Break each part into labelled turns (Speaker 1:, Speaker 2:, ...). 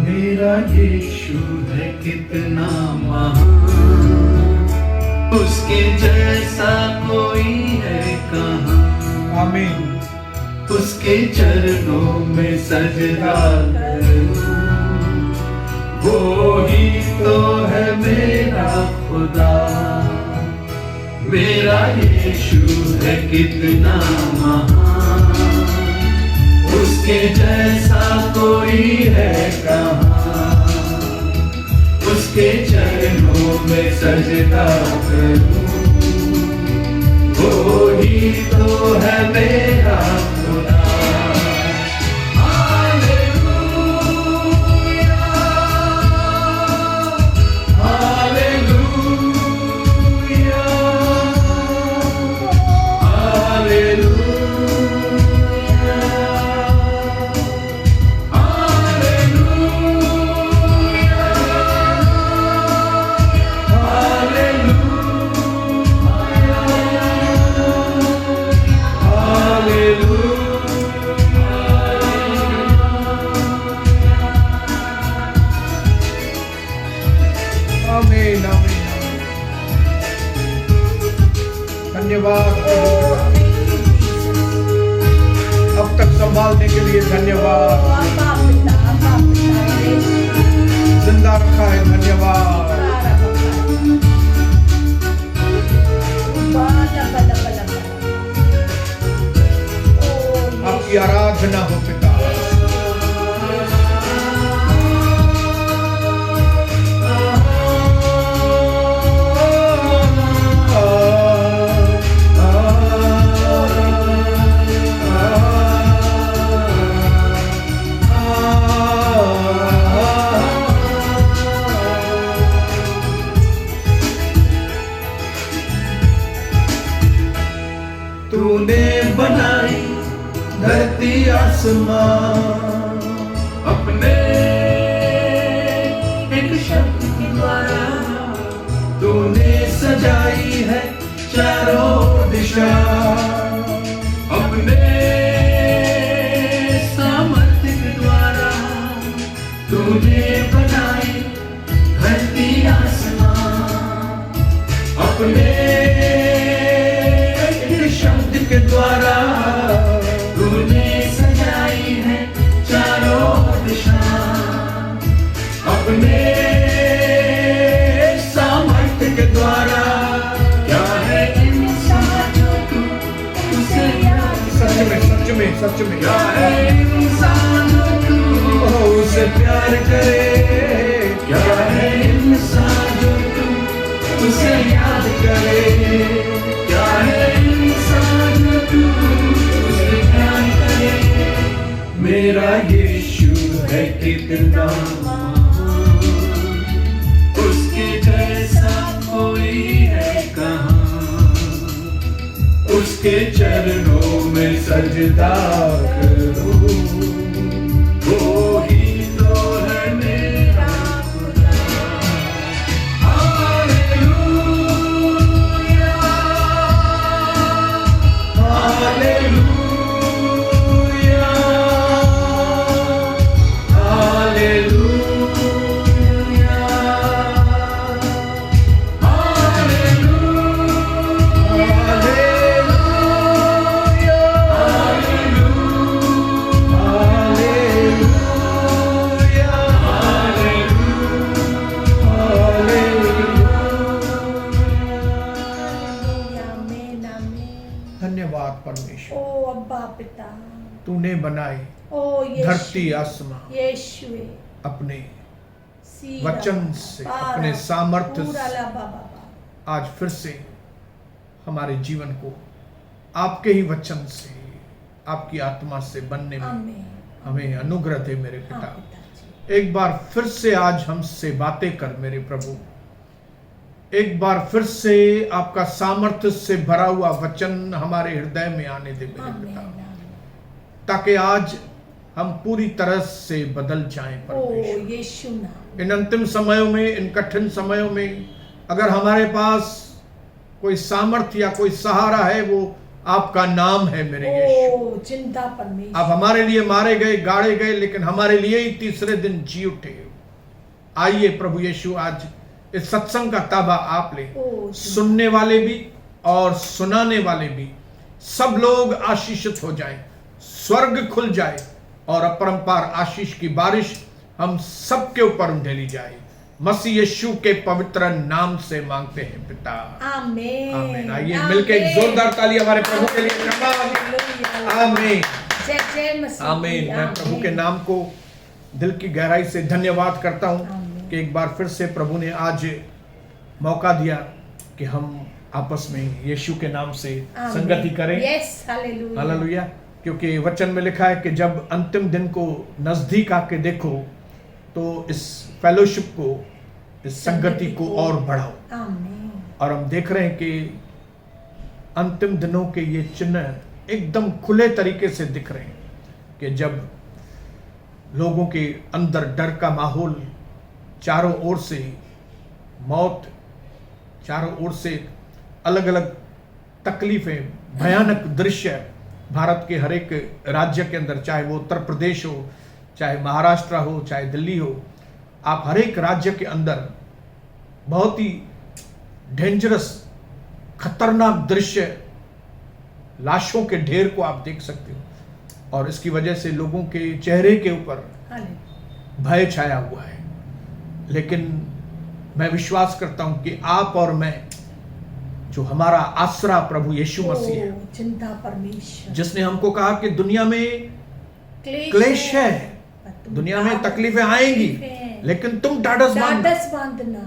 Speaker 1: मेरा यीशु है कितना महान, उसके जैसा कोई है कहाँ।
Speaker 2: आमीन।
Speaker 1: उसके चरणों में सजदा करूं, वो ही तो है मेरा खुदा। मेरा यीशु है कितना महान, उसके जैसा कोई है कहाँ। उसके चरणों में सजदा करूं, वो ही तो है मेरा खुदा। हालेलुया, हालेलुया, हालेलुया,
Speaker 2: आमीन। आमीन। धन्यवाद। अब तक संभालने के लिए धन्यवाद। जिंदा रखा है, धन्यवाद। आपकी आराधना हो पिता।
Speaker 1: तूने बनाई धरती आसमान, अपने एक शब्द द्वारा तूने सजाई है चारों दिशा। अपने सामर्थ्य के द्वारा तूने बनाई धरती आसमान। अपने शब्द के द्वारा तूने सजाई है चारों दिशा। अपने सामर्थ्य के द्वारा क्या है इंसान जो तू उसे याद करे।
Speaker 2: सच में
Speaker 1: क्या है इंसान जो तू उसे प्यार करे। क्या है इंसान जो तू उसे याद करे। क्या है मेरा यीशु है कितना महान, उसके जैसा कोई है कहाँ। उसके चरणों में सजदा करूं, वो ही तो है मेरा खुदा। हालेलुया, हालेलुया,
Speaker 2: धन्यवाद परमेश्वर।
Speaker 3: ओ अब्बा पिता,
Speaker 2: तूने बनाई
Speaker 3: ओ
Speaker 2: धरती आसमान
Speaker 3: यीशुए
Speaker 2: अपने वचन से, अपने सामर्थ्य से। आज फिर से हमारे जीवन को आपके ही वचन से, आपकी आत्मा से बनने में हमें अनुग्रह दे मेरे पिता। एक बार फिर से आज हमसे बातें कर मेरे प्रभु। एक बार फिर से आपका सामर्थ्य से भरा हुआ वचन हमारे हृदय में आने दे मेरे पिता, ताकि आज हम पूरी तरह से बदल जाएं परमेश्वर। इन अंतिम समयों में, इन कठिन समयों में अगर हमारे पास कोई सामर्थ्य या कोई सहारा है, वो आपका नाम है मेरे यीशु।
Speaker 3: जिंदा परमेश्वर,
Speaker 2: आप हमारे लिए मारे गए, गाड़े गए, लेकिन हमारे लिए ही तीसरे दिन जी उठे। आइए प्रभु यीशु, आज इस सत्संग का ताबा आप ले। सुनने वाले भी और सुनाने वाले भी सब लोग आशीषित हो जाएं, स्वर्ग खुल जाए और अपरंपार आशीष की बारिश हम सबके ऊपर ढेली जाए। मसीह यीशु के पवित्र नाम से मांगते हैं पिता,
Speaker 3: आमीन।
Speaker 2: आमीन। आइए मिलके एक जोरदार ताली हमारे प्रभु के लिए। आमीन,
Speaker 3: जय जय मसीह।
Speaker 2: आमीन। मैं प्रभु के नाम को दिल की गहराई से धन्यवाद करता हूँ कि एक बार फिर से प्रभु ने आज मौका दिया कि हम आपस में यीशु के नाम से संगति करें।
Speaker 3: यस, हालेलुया,
Speaker 2: हालेलुया। क्योंकि वचन में लिखा है कि जब अंतिम दिन को नजदीक आके देखो तो इस फेलोशिप को, इस संगति को और बढ़ाओ।
Speaker 3: आमीन।
Speaker 2: और हम देख रहे हैं कि अंतिम दिनों के ये चिन्ह एकदम खुले तरीके से दिख रहे हैं कि जब लोगों के अंदर डर का माहौल, चारों ओर से मौत, चारों ओर से अलग अलग तकलीफें, भयानक दृश्य भारत के हर एक राज्य के अंदर, चाहे वो उत्तर प्रदेश हो, चाहे महाराष्ट्र हो, चाहे दिल्ली हो, आप हर एक राज्य के अंदर बहुत ही डेंजरस, खतरनाक दृश्य, लाशों के ढेर को आप देख सकते हो। और इसकी वजह से लोगों के चेहरे के ऊपर भय छाया हुआ है। लेकिन मैं विश्वास करता हूं कि आप और मैं, जो हमारा आसरा प्रभु यीशु मसीह है,
Speaker 3: जिंदा परमेश्वर,
Speaker 2: जिसने हमको कहा कि दुनिया में क्लेश है, दुनिया में तकलीफें आएंगी, लेकिन तुम ढाढ़स
Speaker 3: बांधना।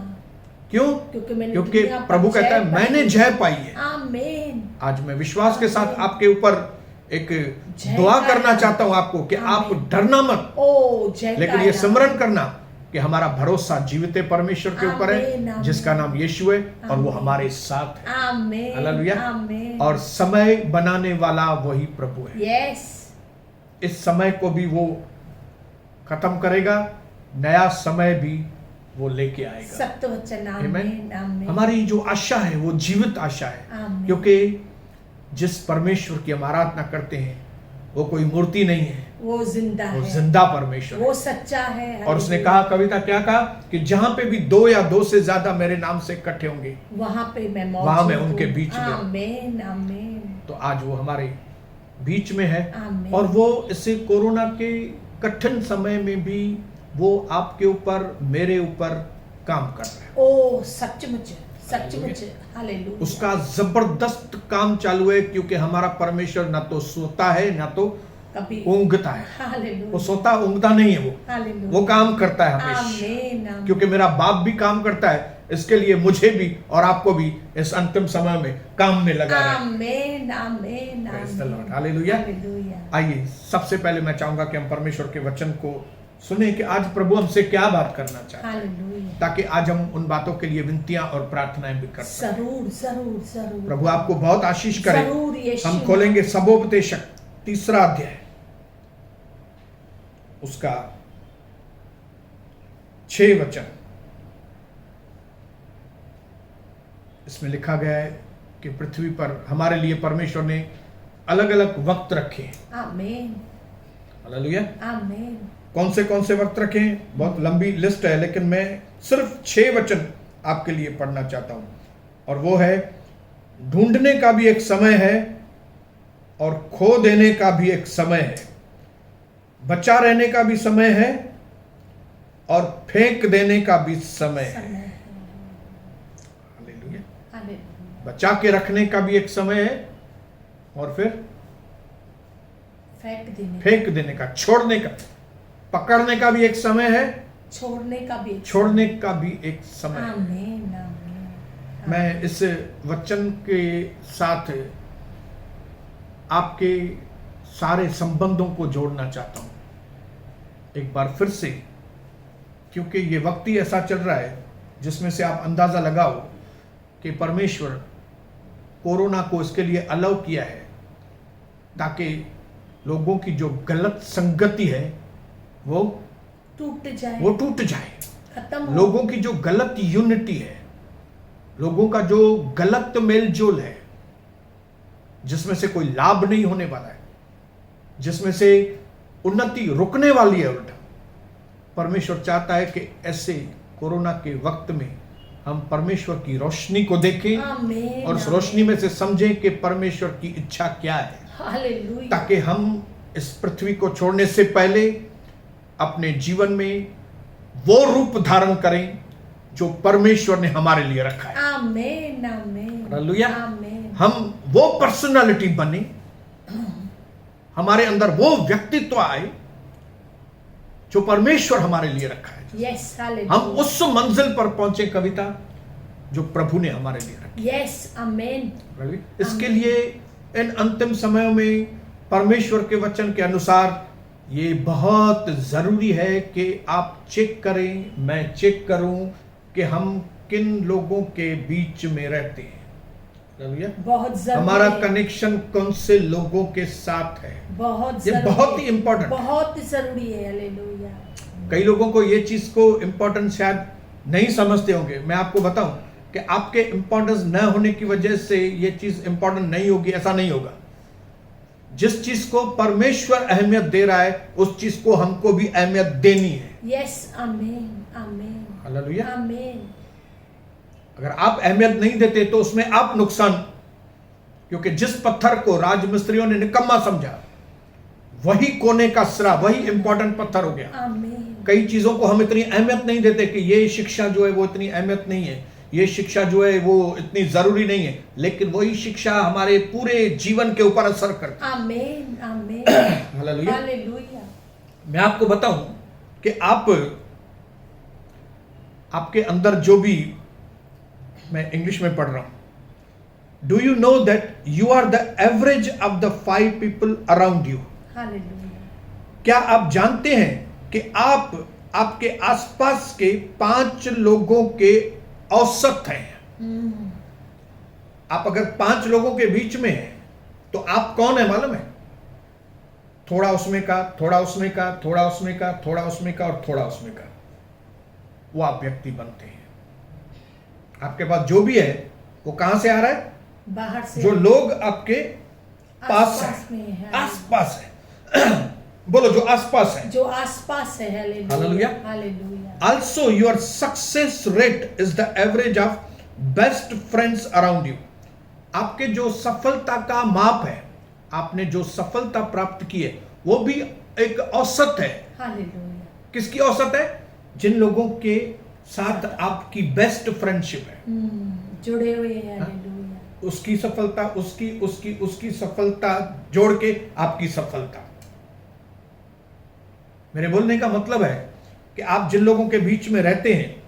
Speaker 2: क्यों? क्योंकि प्रभु कहता है मैंने जय पाई है।
Speaker 3: आमीन।
Speaker 2: आज मैं विश्वास के साथ आपके ऊपर एक दुआ करना चाहता हूं आपको कि आप डरना मत, लेकिन ये स्मरण करना कि हमारा भरोसा जीवित परमेश्वर के ऊपर है, जिसका नाम यीशु है और वो हमारे साथ है।
Speaker 3: आमीन,
Speaker 2: हालेलुया।
Speaker 3: आमीन।
Speaker 2: और समय बनाने वाला वही प्रभु है।
Speaker 3: यस।
Speaker 2: इस समय को भी वो खत्म करेगा, नया समय भी वो लेके आएगा।
Speaker 3: सत्य वचन। आमीन, आमीन।
Speaker 2: हमारी जो आशा है वो जीवित आशा है, क्योंकि जिस परमेश्वर की हम आराधना करते हैं वो कोई मूर्ति नहीं है,
Speaker 3: वो जिंदा है,
Speaker 2: वो जिंदा परमेश्वर,
Speaker 3: वो सच्चा है।
Speaker 2: और उसने कहा, कविता क्या कहा कि जहां पे भी 2 या 2 से ज्यादा मेरे नाम से इकट्ठे होंगे,
Speaker 3: वहां पे मैं मौजूद,
Speaker 2: वहां मैं उनके बीच में।
Speaker 3: आमीन, आमीन।
Speaker 2: तो आज वो हमारे बीच में है,
Speaker 3: आमीन।
Speaker 2: और वो इसे कोरोना के कठिन समय में भी वो आपके ऊपर, मेरे ऊपर काम कर रहा है।
Speaker 3: ओ सचमुच, सचमुच, हालेलुया।
Speaker 2: उसका जबरदस्त काम चालू है, क्योंकि हमारा परमेश्वर ना तो सोता है ना तो
Speaker 3: कभी
Speaker 2: ऊंघता है।
Speaker 3: हालेलुया।
Speaker 2: वो सोता ऊंघता नहीं है, वो काम करता है हमेशा।
Speaker 3: आमीन, आमीन।
Speaker 2: क्योंकि मेरा बाप भी काम करता है, इसके लिए मुझे भी और आपको भी इस अंतिम समय में काम में लगा रहे।
Speaker 3: आमीन, आमीन, आमीन।
Speaker 2: हालेलुया।
Speaker 3: हालेलुया।
Speaker 2: आइए सबसे पहले मैं चाहूंगा कि हम परमेश्वर के वचन को सुने कि आज प्रभु हमसे क्या बात करना चाहते हैं,
Speaker 3: हालेलुया।
Speaker 2: ताकि आज हम उन बातों के लिए विनतियां और प्रार्थनाएं भी कर सकें।
Speaker 3: जरूर, जरूर, जरूर।
Speaker 2: प्रभु आपको बहुत आशीष करे।
Speaker 3: जरूर यीशु।
Speaker 2: हम खोलेंगे सबोपदेशक 3 अध्याय, उसका 6 वचन। इसमें लिखा गया है कि पृथ्वी पर हमारे लिए परमेश्वर ने अलग अलग वक्त रखे हैं।
Speaker 3: आमीन,
Speaker 2: हालेलुया।
Speaker 3: आमीन।
Speaker 2: कौन से वक्त रखे हैं? बहुत लंबी लिस्ट है, लेकिन मैं सिर्फ 6 वचन आपके लिए पढ़ना चाहता हूं। और वो है, ढूंढने का भी एक समय है और खो देने का भी एक समय है, बचा रहने का भी समय है और फेंक देने का भी समय है। हालेलुया। बचा के रखने का भी एक समय है और फिर फेंक देने का, छोड़ने का, पकड़ने का भी एक समय है, छोड़ने का भी एक समय है।
Speaker 3: आमीन, आमीन।
Speaker 2: मैं इस वचन के साथ आपके सारे संबंधों को जोड़ना चाहता हूं एक बार फिर से, क्योंकि ये वक्त ही ऐसा चल रहा है जिसमें से आप अंदाजा लगाओ कि परमेश्वर कोरोना को इसके लिए अलाउ किया है ताकि लोगों की जो गलत संगति है वो टूट जाए,
Speaker 3: खत्म हो।
Speaker 2: लोगों की जो गलत यूनिटी है, लोगों का जो गलत मेलजोल है, जिसमें से कोई लाभ नहीं होने वाला है, जिसमें से उन्नति रुकने वाली है। उल्टा परमेश्वर चाहता है कि ऐसे कोरोना के वक्त में हम परमेश्वर की रोशनी को देखें
Speaker 3: आमीन,
Speaker 2: और उस रोशनी में से समझें कि परमेश्वर की इच्छा क्या है,
Speaker 3: हालेलुया,
Speaker 2: ताकि हम इस पृथ्वी को छोड़ने से पहले अपने जीवन में वो रूप धारण करें जो परमेश्वर ने हमारे लिए रखा है।
Speaker 3: आमीन, आमीन,
Speaker 2: हालेलुया।
Speaker 3: आमीन,
Speaker 2: हम वो पर्सनालिटी बने, हमारे अंदर वो व्यक्तित्व आए जो परमेश्वर हमारे लिए रखा है।
Speaker 3: यस, हालेलुया,
Speaker 2: हम उस मंजिल पर पहुंचे कविता जो प्रभु ने हमारे लिए रखी।
Speaker 3: यस, आमीन,
Speaker 2: इसके लिए इन अंतिम समयों में परमेश्वर के वचन के अनुसार ये बहुत जरूरी है कि आप चेक करें, मैं चेक करूं कि हम किन लोगों के बीच में रहते हैं।
Speaker 3: बहुत जरूरी,
Speaker 2: हमारा कनेक्शन कौन से लोगों के साथ है,
Speaker 3: बहुत
Speaker 2: ये बहुत ही इंपॉर्टेंट,
Speaker 3: बहुत जरूरी है। हालेलुया।
Speaker 2: कई लोगों को ये चीज को इंपॉर्टेंट शायद नहीं समझते होंगे। मैं आपको बताऊं कि आपके इंपॉर्टेंस न होने की वजह से ये चीज इंपॉर्टेंट नहीं होगी, ऐसा नहीं होगा। जिस चीज को परमेश्वर अहमियत दे रहा है उस चीज को हमको भी अहमियत देनी है।
Speaker 3: यस, आमीन, आमीन,
Speaker 2: हालेलुया।
Speaker 3: आमीन।
Speaker 2: अगर आप अहमियत नहीं देते तो उसमें आप नुकसान, क्योंकि जिस पत्थर को राजमिस्त्रियों ने निकम्मा समझा वही कोने का सिरा, वही इंपॉर्टेंट पत्थर हो गया।
Speaker 3: आमीन।
Speaker 2: कई चीजों को हम इतनी अहमियत नहीं देते कि ये शिक्षा जो है वो इतनी अहमियत नहीं है, ये शिक्षा जो है वो इतनी जरूरी नहीं है, लेकिन वही शिक्षा हमारे पूरे जीवन के ऊपर असर करती है।
Speaker 3: आमीन, आमीन,
Speaker 2: हालेलुया।
Speaker 3: हालेलुया।
Speaker 2: मैं आपको बताऊं कि आपके अंदर जो भी, मैं इंग्लिश में पढ़ रहा हूं, do you know that you are the average of the 5 people around you.
Speaker 3: Hallelujah.
Speaker 2: क्या आप जानते हैं कि आप आपके आसपास के 5 लोगों के औसत हैं। आप अगर 5 लोगों के बीच में हैं तो आप कौन है मालूम है? थोड़ा उसमें का, थोड़ा उसमें का, थोड़ा उसमें का, थोड़ा उसमें का और थोड़ा उसमें का, वो आप व्यक्ति बनते हैं। आपके पास जो भी है वो कहां से आ रहा है?
Speaker 3: बाहर से।
Speaker 2: जो लोग आपके पास
Speaker 3: है,
Speaker 2: आसपास है। बोलो, जो आसपास है,
Speaker 3: जो आसपास है।
Speaker 2: Hallelujah.
Speaker 3: Hallelujah.
Speaker 2: Also your success rate is the average of best friends around you. आपके जो सफलता का माप है, आपने जो सफलता प्राप्त की है, वो भी एक औसत है।
Speaker 3: हालेलुया।
Speaker 2: किसकी औसत है? जिन लोगों के साथ आपकी बेस्ट फ्रेंडशिप है,
Speaker 3: जुड़े हुए हैं। हालेलुया।
Speaker 2: उसकी सफलता, उसकी सफलता जोड़ के आपकी सफलता। मेरे बोलने का मतलब है कि आप जिन लोगों के बीच में रहते हैं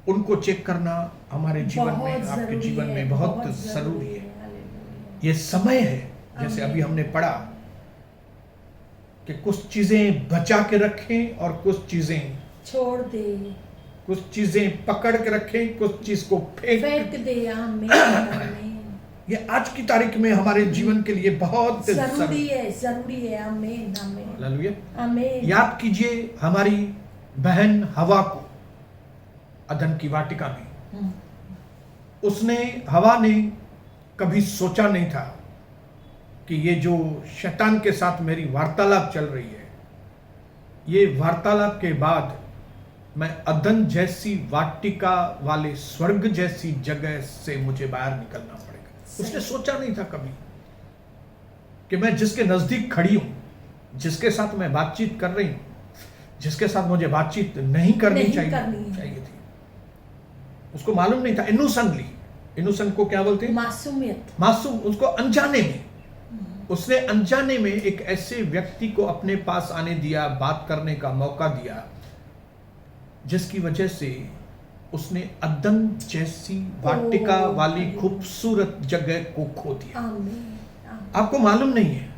Speaker 2: उनको चेक करना हमारे जीवन में, आपके जीवन में बहुत जरूरी है। ये समय है, जैसे अभी हमने पढ़ा कि कुछ चीजें बचा के रखें और कुछ चीजें
Speaker 3: छोड़ दे,
Speaker 2: कुछ चीजें पकड़ के रखें, कुछ चीज को फेंक
Speaker 3: दे। आमीन।
Speaker 2: ये आज की तारीख में हमारे जीवन के लिए बहुत
Speaker 3: जरूरी है, जरूरी है। आमीन, आमीन,
Speaker 2: हालेलुया,
Speaker 3: आमीन।
Speaker 2: याद कीजिए हमारी बहन हवा को अदन की वाटिका में, हवा ने कभी सोचा नहीं था कि ये जो शैतान के साथ मेरी वार्तालाप चल रही है, ये वार्तालाप के बाद मैं अदन जैसी वाटिका वाले स्वर्ग जैसी जगह से मुझे बाहर निकलना पड़ेगा। उसने सोचा नहीं था कभी कि मैं जिसके नजदीक खड़ी हूं, जिसके साथ मैं बातचीत कर रही हूं, जिसके साथ मुझे बातचीत नहीं करनी चाहिए थी, उसको मालूम नहीं था। इनोसेंट को क्या बोलते हैं?
Speaker 3: मासूमियत,
Speaker 2: मासूम। उसको अनजाने में, उसने अनजाने में एक ऐसे व्यक्ति को अपने पास आने दिया, बात करने का मौका दिया, जिसकी वजह से उसने अदन जैसी वाटिका वाली खूबसूरत जगह को खो दिया। आपको मालूम नहीं है,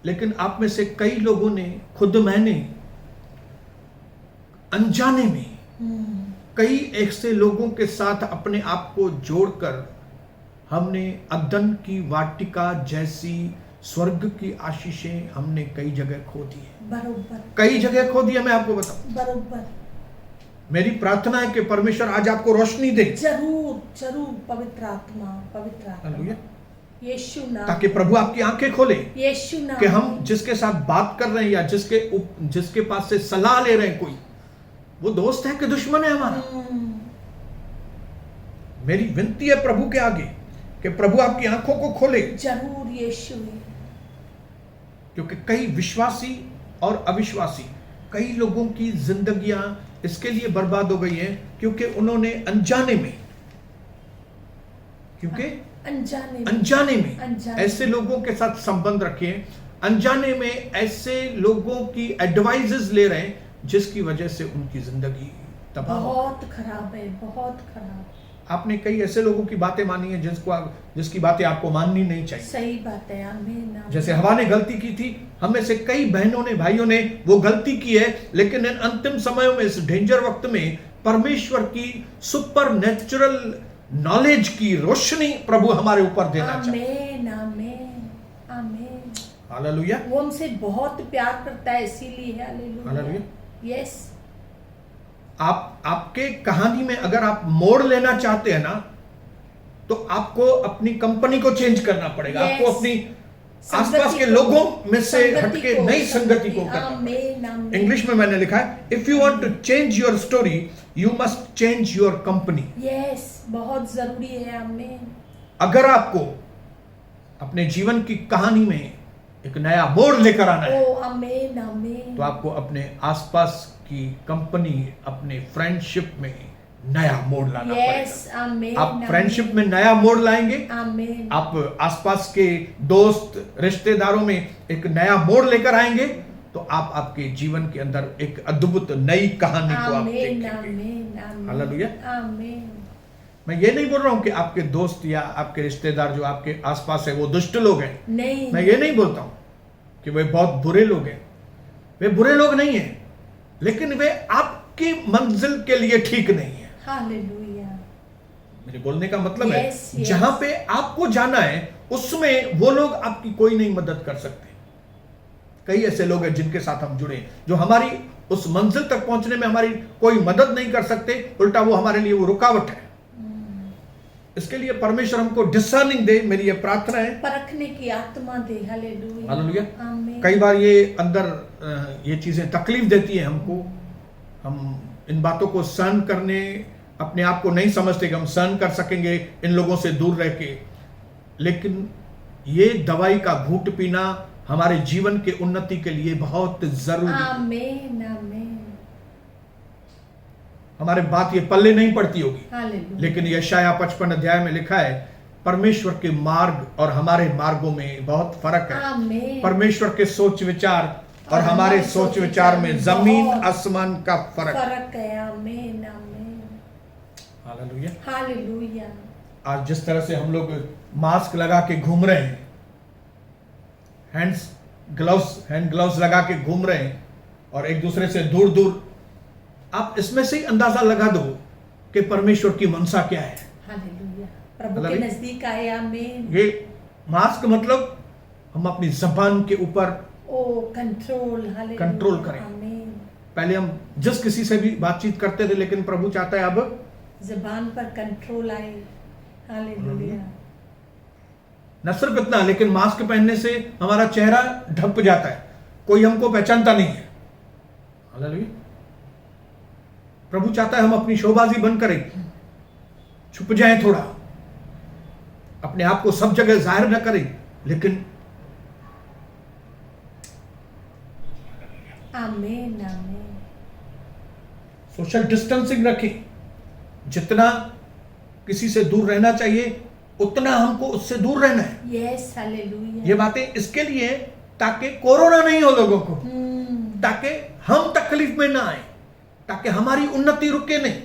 Speaker 2: लेकिन आप में से कई लोगों ने, खुद मैंने अनजाने में कई ऐसे लोगों के साथ अपने आप को जोड़कर हमने अदन की वाटिका जैसी स्वर्ग की आशीषें हमने कई जगह खो दी है।
Speaker 3: बरोबर,
Speaker 2: कई जगह खो दी है। मैं आपको बताऊं,
Speaker 3: बरोबर।
Speaker 2: मेरी प्रार्थना है कि परमेश्वर आज आपको रोशनी दे,
Speaker 3: जरूर जरूर, पवित्र आत्मा
Speaker 2: हालेलुया,
Speaker 3: यीशु नाम,
Speaker 2: ताकि प्रभु आपकी आंखें खोले
Speaker 3: यीशु नाम
Speaker 2: कि हम जिसके साथ बात कर रहे हैं या जिसके पास से सलाह ले रहे हैं, कोई वो दोस्त है कि दुश्मन है हमारा। मेरी विनती है प्रभु के आगे कि प्रभु आपकी आंखों को खोले,
Speaker 3: जरूर यीशु,
Speaker 2: क्योंकि कई विश्वासी और अविश्वासी, कई लोगों की जिंदगियां इसके लिए बर्बाद हो गई हैं क्योंकि उन्होंने अनजाने में ऐसे लोगों के साथ संबंध रखे हैं, अनजाने में ऐसे लोगों की एडवाइजेस ले रहे हैं जिसकी वजह से उनकी जिंदगी तबाह,
Speaker 3: बहुत खराब है, बहुत खराब।
Speaker 2: आपने कई ऐसे लोगों की बातें मानी है जिसकी बातें आपको माननी नहीं चाहिए।
Speaker 3: सही बात है, आमीन।
Speaker 2: जैसे हवा ने गलती की थी, हमें से कई बहनों ने, भाइयों ने वो गलती की है, लेकिन इन अंतिम समयों में, इस डेंजर वक्त में परमेश्वर की सुपर नेचुरल नॉलेज की रोशनी प्रभु हमारे ऊपर देना चाहते।
Speaker 3: आमीन,
Speaker 2: हालेलुया।
Speaker 3: वो हमसे बहुत प्यार करता है, इसीलिए हालेलुया, यस।
Speaker 2: आपके कहानी में अगर आप मोड़ लेना चाहते हैं ना, तो आपको अपनी कंपनी को चेंज करना पड़ेगा, आपको अपनी आसपास के लोगों में से हटके नई संगति को करना। इंग्लिश में मैंने लिखा है, if you want to change your story you must change your company.
Speaker 3: Yes, बहुत जरूरी है। आमीन।
Speaker 2: अगर आपको अपने जीवन की कहानी में एक नया मोड़ लेकर आना है,
Speaker 3: आमीन, आमीन,
Speaker 2: तो आपको अपने आसपास की कंपनी, अपने फ्रेंडशिप में नया मोड़ लाना पड़ेगा।
Speaker 3: आमीन।
Speaker 2: आप फ्रेंडशिप में नया मोड़ लाएंगे,
Speaker 3: आमीन।
Speaker 2: आप आसपास के दोस्त रिश्तेदारों में एक नया मोड़ लेकर आएंगे, तो आप आपके जीवन के अंदर एक अद्भुत नई कहानी को आप देखेंगे। हालेलुया।
Speaker 3: आमीन।
Speaker 2: मैं ये नहीं बोल रहा हूं कि आपके दोस्त या आपके रिश्तेदार जो आपके आसपास है वो दुष्ट लोग हैं,
Speaker 3: नहीं,
Speaker 2: मैं ये नहीं बोलता हूं कि वे बहुत बुरे लोग हैं, वे बुरे लोग नहीं हैं, लेकिन वे आपकी मंजिल के लिए ठीक नहीं है।
Speaker 3: हालेलुया।
Speaker 2: मेरे बोलने का मतलब है,
Speaker 3: yes.
Speaker 2: जहां पे आपको जाना है उसमें वो लोग आपकी कोई नहीं मदद कर सकते। कई ऐसे लोग हैं जिनके साथ हम जुड़े, जो हमारी उस मंजिल तक पहुंचने में हमारी कोई मदद नहीं कर सकते, उल्टा वो हमारे लिए वो रुकावट है। इसके लिए परमेश्वर हमको डिसर्निंग दे, मेरी ये प्रार्थना है,
Speaker 3: परखने की आत्मा दे। Hallelujah,
Speaker 2: hallelujah.
Speaker 3: आमीन।
Speaker 2: कई बार ये अंदर ये चीजें तकलीफ देती हैं हमको, हम इन बातों को सहन करने, अपने आप को नहीं समझते कि हम सहन कर सकेंगे इन लोगों से दूर रह के, लेकिन ये दवाई का घूंट पीना हमारे जीवन के उन्नति के लिए बहुत जरूरी है।
Speaker 3: आमीन, आमीन।
Speaker 2: हमारे बात ये पल्ले नहीं पड़ती होगी,
Speaker 3: हालेलुया।
Speaker 2: लेकिन यशाया 55 अध्याय में लिखा है, परमेश्वर के मार्ग और हमारे मार्गों में बहुत फर्क है।
Speaker 3: आमीन।
Speaker 2: परमेश्वर के सोच विचार और हमारे सोच विचार में जमीन आसमान का फर्क
Speaker 3: है। आमीन, आमीन।
Speaker 2: हालेलुया।
Speaker 3: हालेलुया।
Speaker 2: आज जिस तरह से हम लोग मास्क लगा के घूम रहे हैं, हैंड ग्लव्स लगा के घूम रहे हैं और एक दूसरे से दूर दूर, आप इसमें से ही अंदाजा लगा दो कि परमेश्वर की मनसा क्या है।
Speaker 3: हालेलुया। प्रभु के नजदीक आए। आमीन।
Speaker 2: ये मास्क मतलब हम अपनी जबान के ऊपर कंट्रोल करें।
Speaker 3: आमीन।
Speaker 2: पहले हम जिस किसी से भी बातचीत करते थे, लेकिन प्रभु चाहता है अब
Speaker 3: जबान पर कंट्रोल आए। हालेलुया।
Speaker 2: न सिर्फ इतना, लेकिन मास्क पहनने से हमारा चेहरा ढक जाता है, कोई हमको पहचानता नहीं है। हालेलुया। प्रभु चाहता है हम अपनी शोबाजी बंद करें, छुप जाएं थोड़ा, अपने आप को सब जगह जाहिर न करें, लेकिन
Speaker 3: आमीन, आमीन।
Speaker 2: सोशल डिस्टेंसिंग रखें, जितना किसी से दूर रहना चाहिए उतना हमको उससे दूर रहना है।
Speaker 3: Yes, hallelujah.
Speaker 2: ये बातें इसके लिए ताकि कोरोना नहीं हो लोगों को, ताकि हम तकलीफ में ना आए, ताकि हमारी उन्नति रुके नहीं।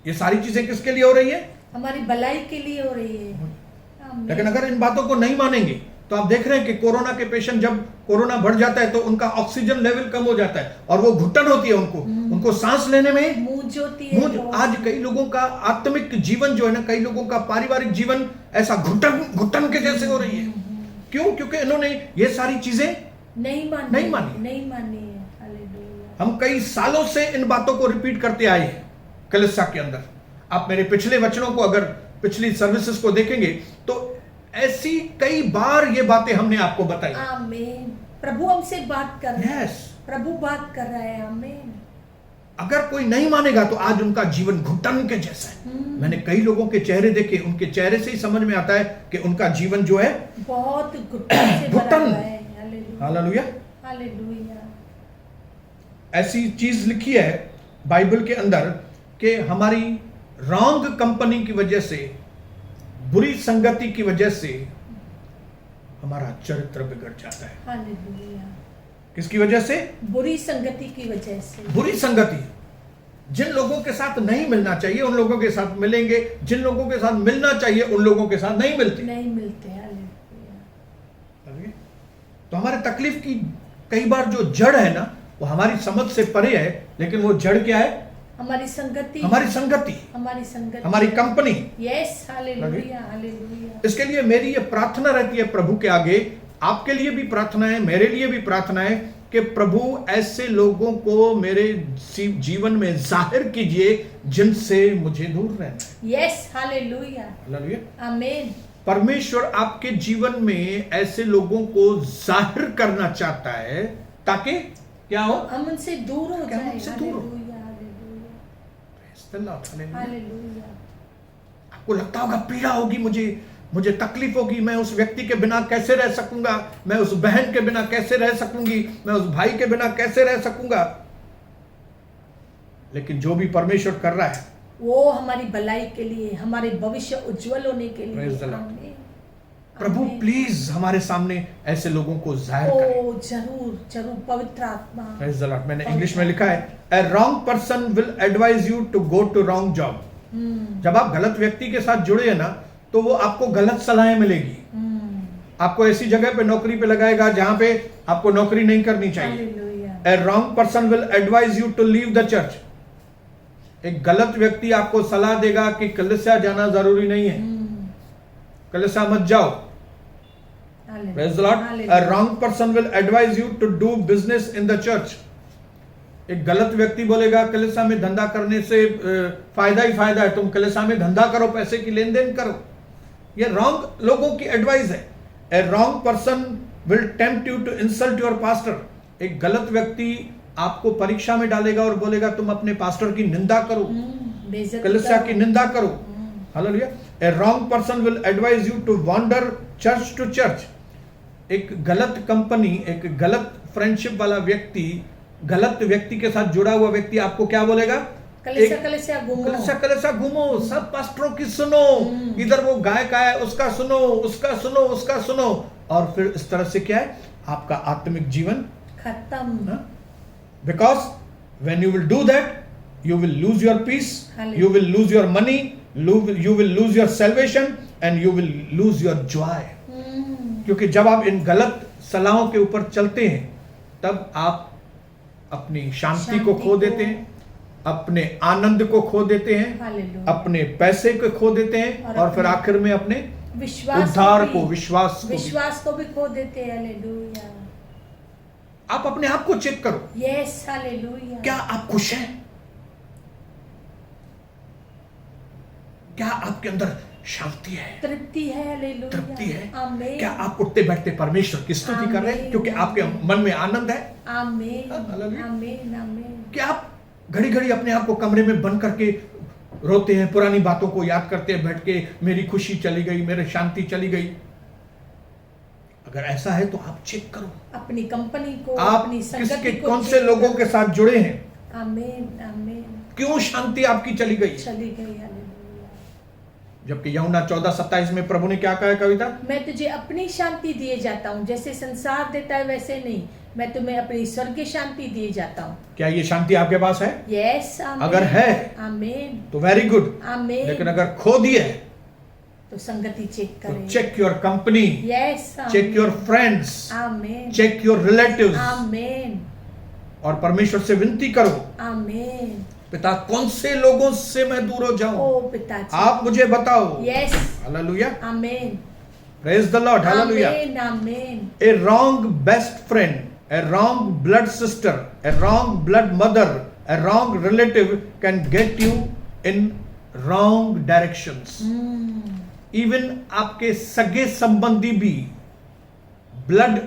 Speaker 2: ये सारी चीजें किसके लिए हो रही है?
Speaker 3: हमारी भलाई के लिए हो रही है।
Speaker 2: लेकिन अगर इन बातों को नहीं मानेंगे तो आप देख रहे हैं कि कोरोना के पेशेंट, जब कोरोना बढ़ जाता है तो उनका ऑक्सीजन लेवल कम हो जाता है और वो घुटन होती है, उनको सांस लेने में मूंझ होती है। आज कई लोगों का आत्मिक जीवन जो है ना, कई लोगों का पारिवारिक जीवन ऐसा घुटन के जैसे हो रही है। क्यों? क्योंकि इन्होंने ये सारी चीजें
Speaker 3: नहीं मानी
Speaker 2: नहीं मानी।
Speaker 3: नहीं मानी है। हालेलुया।
Speaker 2: हम कई सालों से इन बातों को रिपीट करते आए हैं कलीसिया के अंदर। आप मेरे पिछले वचनों को, अगर पिछली सर्विसेज को देखेंगे तो ऐसी कई बार ये बातें हमने आपको बताई।
Speaker 3: आमीन। प्रभु हमसे बात कर रहा है।
Speaker 2: यस।
Speaker 3: प्रभु बात कर रहा है। आमीन।
Speaker 2: अगर कोई नहीं मानेगा तो आज उनका जीवन घुटन के जैसा है। मैंने कई लोगों के चेहरे देखे, उनके चेहरे से ही समझ में आता है कि उनका जीवन जो है
Speaker 3: बहुत घुटन से भरा हुआ है।
Speaker 2: हालेलुया।
Speaker 3: हालेलुया।
Speaker 2: ऐसी चीज लिखी है बाइबल के अंदर कि हमारी रॉन्ग कंपनी की वजह से, बुरी संगति की वजह से हमारा चरित्र बिगड़ जाता है।
Speaker 3: हालेलुया।
Speaker 2: किसकी वजह से?
Speaker 3: बुरी संगति की वजह से।
Speaker 2: बुरी संगति। जिन लोगों के साथ नहीं मिलना चाहिए उन लोगों के साथ मिलेंगे, जिन लोगों के साथ मिलना चाहिए उन लोगों के साथ नहीं मिलते।
Speaker 3: नहीं मिलते। हालेलुया।
Speaker 2: तो हमारे तकलीफ की कई बार जो जड़ है ना, वो हमारी समझ से परे है, लेकिन वो जड़ क्या है?
Speaker 3: हमारी संगति।
Speaker 2: हमारी संगति,
Speaker 3: हमारी संगति,
Speaker 2: हमारी कंपनी।
Speaker 3: यस। हालेलुया। हालेलुया।
Speaker 2: इसके लिए मेरी ये प्रार्थना रहती है प्रभु के आगे, आपके लिए भी प्रार्थना है, मेरे लिए भी प्रार्थना है कि प्रभु ऐसे लोगों को मेरे जीवन में जाहिर कीजिए जिनसे मुझे दूर रहना है।
Speaker 3: यस। हालेलुया।
Speaker 2: हालेलुया।
Speaker 3: आमीन।
Speaker 2: परमेश्वर आपके जीवन में ऐसे लोगों को जाहिर करना चाहता है ताकि क्या हो?
Speaker 3: हम उनसे दूर हो जाए।
Speaker 2: उनसे दूर हो।
Speaker 3: हालेलुया। हालेलुया। हालेलुया।
Speaker 2: आपको लगता होगा पीड़ा होगी, मुझे तकलीफ होगी, मैं उस व्यक्ति के बिना कैसे रह सकूंगा, मैं उस बहन के बिना कैसे रह सकूंगी, मैं उस भाई के बिना कैसे रह सकूंगा। लेकिन जो भी परमेश्वर कर रहा है
Speaker 3: वो हमारी भलाई के लिए, हमारे भविष्य उज्जवल होने के लिए। आमीन।
Speaker 2: प्रभु प्लीज हमारे सामने ऐसे लोगों को जाहिर करें।
Speaker 3: जरूर जरूर। पवित्र आत्मा।
Speaker 2: Praise the lord. मैंने इंग्लिश में लिखा है, a wrong person will advise you to go to wrong job. जब आप गलत व्यक्ति के साथ जुड़े हैं ना, तो वो आपको गलत सलाहें मिलेगी। आपको ऐसी जगह पे नौकरी पे लगाएगा जहां पे आपको नौकरी नहीं करनी चाहिए। A wrong person will advise you to leave the church. एक गलत व्यक्ति आपको सलाह देगा कि कलीसिया जाना जरूरी नहीं है, कलीसिया मत जाओ। Praise the Lord. A wrong person will advise you to do business in the church. एक गलत व्यक्ति बोलेगा कलीसिया में धंधा करने से फायदा ही फायदा है, तुम कलीसिया में धंधा करो, पैसे की लेन देन करो। ये रॉन्ग लोगों की एडवाइस है। A wrong person will tempt you to insult your pastor. एक गलत व्यक्ति आपको परीक्षा में डालेगा और बोलेगा तुम अपने पास्टर की निंदा करो, कलीसिया की निंदा करो। Hallelujah. A wrong person will advise you to wander church to church. एक गलत कंपनी, एक गलत फ्रेंडशिप वाला व्यक्ति, गलत व्यक्ति के साथ जुड़ा हुआ व्यक्ति आपको क्या बोलेगा?
Speaker 3: कलीसिया
Speaker 2: घूमो, सब पास्टरों की सुनो, इधर वो गायक आया उसका सुनो, उसका सुनो, और फिर इस तरह से क्या है? आपका आत्मिक जीवन खत्म। Because when you will do that, you will lose your peace, you will lose your money, you will lose your salvation and you will lose your joy. क्योंकि जब आप इन गलत सलाहों के ऊपर चलते हैं तब आप अपनी शांति को खो देते हैं, अपने आनंद को खो देते हैं, अपने पैसे को खो देते हैं और फिर आखिर में अपने उद्धार को, विश्वास
Speaker 3: को भी खो देते हैं। हालेलुया।
Speaker 2: आप अपने आप को चेक करो।
Speaker 3: यस। हालेलुया।
Speaker 2: क्या आप खुश हैं? क्या आपके अंदर शांति है,
Speaker 3: तृप्ति है? हालेलुया।
Speaker 2: तृप्ति है।
Speaker 3: आमीन।
Speaker 2: क्या आप उठते बैठते परमेश्वर की स्तुति कर रहे हैं क्योंकि आपके मन में आनंद है?
Speaker 3: आमीन।
Speaker 2: हालेलुया।
Speaker 3: आमीन। आमीन।
Speaker 2: क्या आप घड़ी घड़ी अपने आप को कमरे में बंद करके रोते हैं, पुरानी बातों को याद करते हैं बैठ के, मेरी खुशी चली गई, मेरी शांति चली गई? अगर ऐसा है तो आप चेक करो
Speaker 3: अपनी कंपनी को,
Speaker 2: आप
Speaker 3: अपनी
Speaker 2: किसके, कौन से लोगों के साथ जुड़े हैं।
Speaker 3: आमीन। आमीन।
Speaker 2: क्यों शांति आपकी चली गई?
Speaker 3: हालेलुया।
Speaker 2: जबकि यूहन्ना 14:27 में प्रभु ने क्या कहा कविता? मैं
Speaker 3: तुझे अपनी शांति दिए जाता हूँ, जैसे संसार देता है वैसे नहीं, मैं तुम्हें अपनी स्वर्गीय शांति दिए जाता हूँ।
Speaker 2: क्या ये शांति आपके पास है?
Speaker 3: यस।
Speaker 2: अगर है
Speaker 3: आमीन
Speaker 2: तो वेरी गुड।
Speaker 3: आमीन।
Speaker 2: लेकिन अगर खो दिए
Speaker 3: तो संगति चेक करें।
Speaker 2: तो check your company.
Speaker 3: Yes.
Speaker 2: Check your friends.
Speaker 3: आमीन।
Speaker 2: Check your relatives.
Speaker 3: आमीन।
Speaker 2: और परमेश्वर से विनती करो,
Speaker 3: आमीन,
Speaker 2: पिता कौन से लोगों से मैं दूर हो जाऊं?
Speaker 3: ओ पिताजी,
Speaker 2: आप मुझे बताओ।
Speaker 3: यस।
Speaker 2: हालेलुया।
Speaker 3: आमीन।
Speaker 2: Praise the lord. हालेलुया।
Speaker 3: आमीन। आमीन।
Speaker 2: A wrong best friend a wrong blood sister, a wrong blood mother, a wrong relative can get you in wrong directions. Even आपके सगे संबंधी भी, ब्लड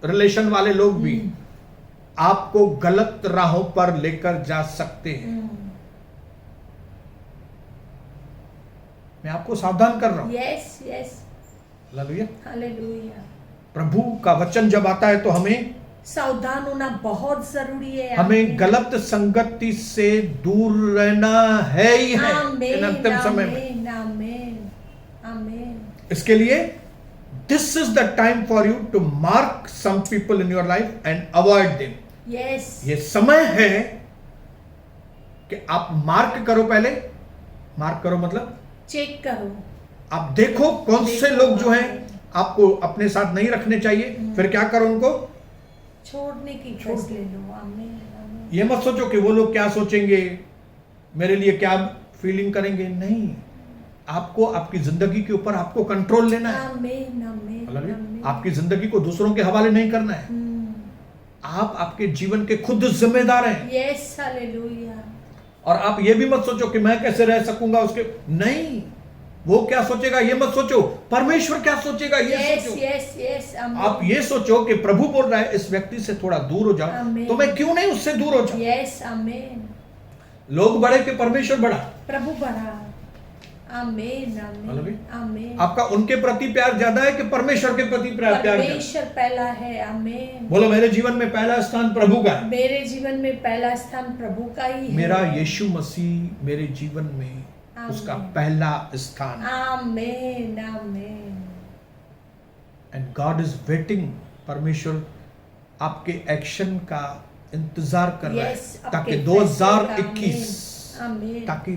Speaker 2: रिलेशन वाले लोग भी आपको गलत राहों पर लेकर जा सकते हैं। मैं आपको सावधान कर रहा हूं।
Speaker 3: यस यस,
Speaker 2: हालेलुया,
Speaker 3: हालेलुया।
Speaker 2: प्रभु का वचन जब आता है तो हमें
Speaker 3: सावधान होना बहुत जरूरी है।
Speaker 2: हमें गलत संगति से दूर रहना है ही है इन अंतिम समय में।
Speaker 3: आमीन, आमीन।
Speaker 2: इसके लिए this is the time for you to mark some people in your life and avoid them.
Speaker 3: Yes,
Speaker 2: ये समय है कि आप मार्क करो। पहले मार्क करो मतलब
Speaker 3: चेक करो,
Speaker 2: आप देखो कौन से लोग जो हैं आपको अपने साथ नहीं रखने चाहिए, फिर क्या करो, उनको
Speaker 3: छोड़ने की फैसले लो। आमीन, आमीन।
Speaker 2: ये मत सोचो कि वो लोग क्या सोचेंगे, मेरे लिए क्या फीलिंग करेंगे। नहीं, आपको आपकी जिंदगी के ऊपर आपको कंट्रोल लेना है।
Speaker 3: आमीन, आमीन, आमीन।
Speaker 2: आपकी जिंदगी को दूसरों के हवाले नहीं करना है। आप आपके जीवन के खुद जिम्मेदार हैं।
Speaker 3: Yes, hallelujah.
Speaker 2: और आप ये भी मत सोचो कि मैं कैसे रह सकूंगा उसके, नहीं, वो क्या सोचेगा ये मत सोचो, परमेश्वर क्या सोचेगा ये सोचो।
Speaker 3: यस यस,
Speaker 2: आप ये सोचो कि प्रभु बोल रहा है इस व्यक्ति से थोड़ा दूर हो जाओ, तो मैं क्यों नहीं उससे दूर हो जाऊं।
Speaker 3: यस, आमीन।
Speaker 2: लोग बढ़े कि परमेश्वर बढ़ा,
Speaker 3: प्रभु बढ़ा। आमीन, आमीन, आमीन।
Speaker 2: आपका उनके प्रति प्यार ज्यादा है कि परमेश्वर के प्रति प्यार?
Speaker 3: परमेश्वर पहला है। आमीन।
Speaker 2: बोलो, मेरे जीवन में पहला स्थान प्रभु का है।
Speaker 3: मेरे जीवन में पहला स्थान प्रभु का ही है।
Speaker 2: मेरा यीशु मसीह मेरे जीवन में उसका पहला स्थान।
Speaker 3: आमीन, आमीन।
Speaker 2: एंड गॉड इज वेटिंग, परमेश्वर आपके एक्शन का इंतजार कर रहा है ताकि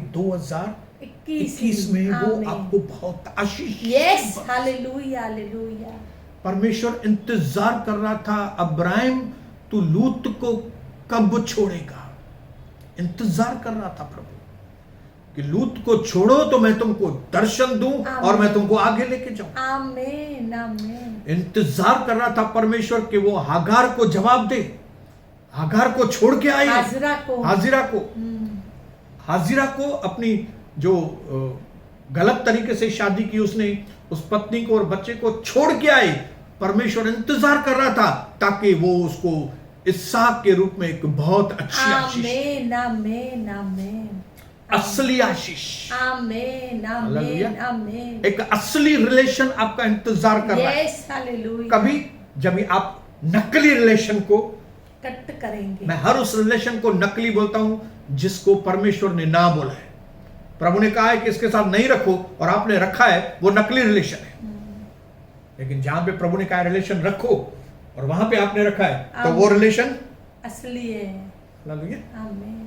Speaker 2: 2021 में वो आपको बहुत आशीष।
Speaker 3: यस, हालेलुया, हालेलुया।
Speaker 2: परमेश्वर इंतजार कर रहा था, अब्राहिम तू लूत को कब छोड़ेगा। इंतजार कर रहा था प्रभु कि लूत को छोड़ो तो मैं तुमको दर्शन दूं और मैं तुमको आगे लेके जाऊं।
Speaker 3: आमीन, आमीन।
Speaker 2: इंतजार कर रहा था परमेश्वर कि वो हागार को जवाब दे। हागार को छोड़ के आई, हाजिरा को अपनी जो गलत तरीके से शादी की उसने, उस पत्नी को और बच्चे को छोड़ के आई। परमेश्वर इंतजार कर रहा था ताकि वो उसको इसहाक के रूप में एक बहुत अच्छी आशीष,
Speaker 3: आमीन, आमीन, आमीन।
Speaker 2: असली आशीष,
Speaker 3: आमीन, आमीन, आमीन।
Speaker 2: एक असली रिलेशन आपका इंतजार कर रहा है।
Speaker 3: Yes, hallelujah.
Speaker 2: कभी जब आप नकली रिलेशन को
Speaker 3: कट करेंगे,
Speaker 2: मैं हर उस रिलेशन को नकली बोलता हूं जिसको परमेश्वर ने ना बोला है। प्रभु ने कहा है कि इसके साथ नहीं रखो और आपने रखा है, वो नकली रिलेशन है। लेकिन जहां पे प्रभु ने कहा रिलेशन रखो और वहां पे आपने रखा है, तो वो रिलेशन
Speaker 3: असली है।
Speaker 2: हालेलुया,
Speaker 3: आमीन।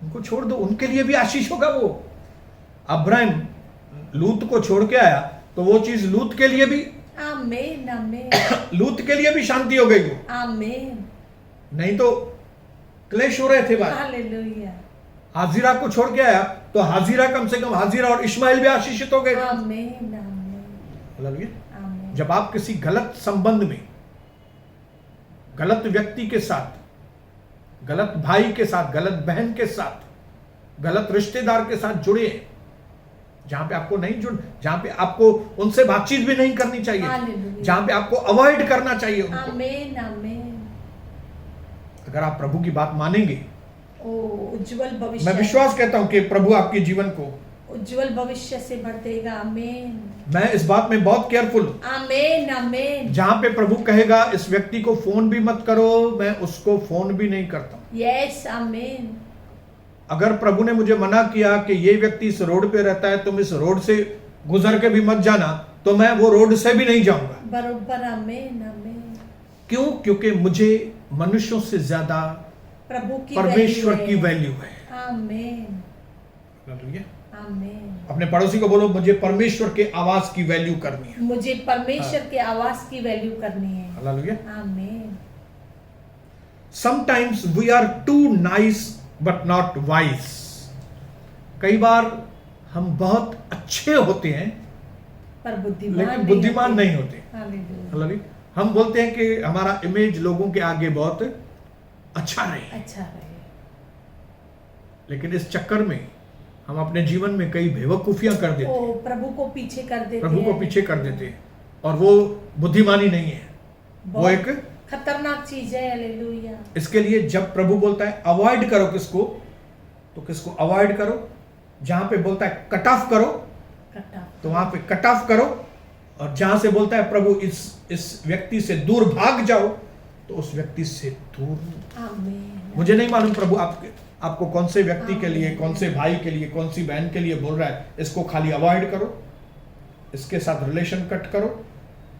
Speaker 2: उनको छोड़ दो, उनके लिए भी आशीष होगा। वो अब्राहिम लूत को छोड़ के आया तो वो चीज लूत के लिए भी,
Speaker 3: आमीन, आमीन।
Speaker 2: लूत के लिए भी शांति हो गई वो।
Speaker 3: आमीन।
Speaker 2: नहीं तो क्लेश हो रहे थे बात।
Speaker 3: हालेलुया।
Speaker 2: हाजिरा को छोड़ के आया तो हाजिरा, कम से कम हाजिरा और इस्माइल भी आशीषित हो गए।
Speaker 3: आमीन, आमीन,
Speaker 2: हालेलुया।
Speaker 3: आमीन।
Speaker 2: जब आप किसी गलत संबंध में, गलत व्यक्ति के साथ, गलत भाई के साथ, गलत बहन के साथ, गलत रिश्तेदार के साथ जुड़े, जहां पे आपको नहीं जुड़, जहां पे आपको उनसे बातचीत भी नहीं करनी चाहिए, जहां पे आपको अवॉइड करना चाहिए उनको।
Speaker 3: आमीन, आमीन।
Speaker 2: अगर आप प्रभु की बात मानेंगे,
Speaker 3: उज्जवल भविष्य,
Speaker 2: मैं विश्वास कहता हूं कि प्रभु आपके जीवन को
Speaker 3: उज्जवल भविष्य से भर देगा। आमीन।
Speaker 2: मैं इस बात में बहुत केयरफुल।
Speaker 3: आमीन, आमीन।
Speaker 2: जहां पे प्रभु कहेगा इस व्यक्ति को फोन भी मत करो, मैं उसको फोन भी नहीं करता।
Speaker 3: यस, आमीन।
Speaker 2: अगर प्रभु ने मुझे मना किया कि ये व्यक्ति इस रोड पे रहता है, तुम इस रोड से गुजर के भी मत जाना, तो मैं वो रोड से भी नहीं जाऊंगा।
Speaker 3: बरोबर। आमीन, आमीन।
Speaker 2: क्यों? क्योंकि मुझे मनुष्यों से ज्यादा
Speaker 3: प्रभु की,
Speaker 2: परमेश्वर की वैल्यू है।
Speaker 3: आमीन,
Speaker 2: हालेलुया।
Speaker 3: आमीन।
Speaker 2: अपने पड़ोसी को बोलो, मुझे परमेश्वर के आवाज की वैल्यू करनी है।
Speaker 3: मुझे परमेश्वर के आवाज की वैल्यू करनी है।
Speaker 2: हालेलुया।
Speaker 3: आमीन।
Speaker 2: Sometimes we are too nice but not wise. कई बार हम बहुत अच्छे होते हैं
Speaker 3: पर बुद्धिमान
Speaker 2: लेकिन बुद्धिमान नहीं होते।
Speaker 3: हालेलुया।
Speaker 2: हालेलुया। हम बोलते हैं कि हमारा इमेज लोगों के आगे बहुत अच्छा रहे,
Speaker 3: अच्छा रहे,
Speaker 2: लेकिन इस चक्कर में हम अपने जीवन में कई बेवकूफियां कर देते हैं,
Speaker 3: प्रभु को पीछे कर देते
Speaker 2: प्रभु को
Speaker 3: हैं।
Speaker 2: पीछे कर देते हैं, और वो बुद्धिमानी नहीं है, वो एक
Speaker 3: खतरनाक चीज है। हालेलुया।
Speaker 2: इसके लिए जब प्रभु बोलता है अवॉइड करो किसको, तो किसको अवॉइड करो, जहां पे बोलता है कट ऑफ करो तो वहां पे कट ऑफ करो, और जहां से बोलता है प्रभु इस व्यक्ति से दूर भाग जाओ तो उस व्यक्ति से दूर।
Speaker 3: आमीन।
Speaker 2: मुझे नहीं मालूम प्रभु आपको कौन से व्यक्ति के लिए, कौन से भाई के लिए, कौन सी बहन के लिए बोल रहा है, इसको खाली अवॉइड करो, इसके साथ रिलेशन कट करो,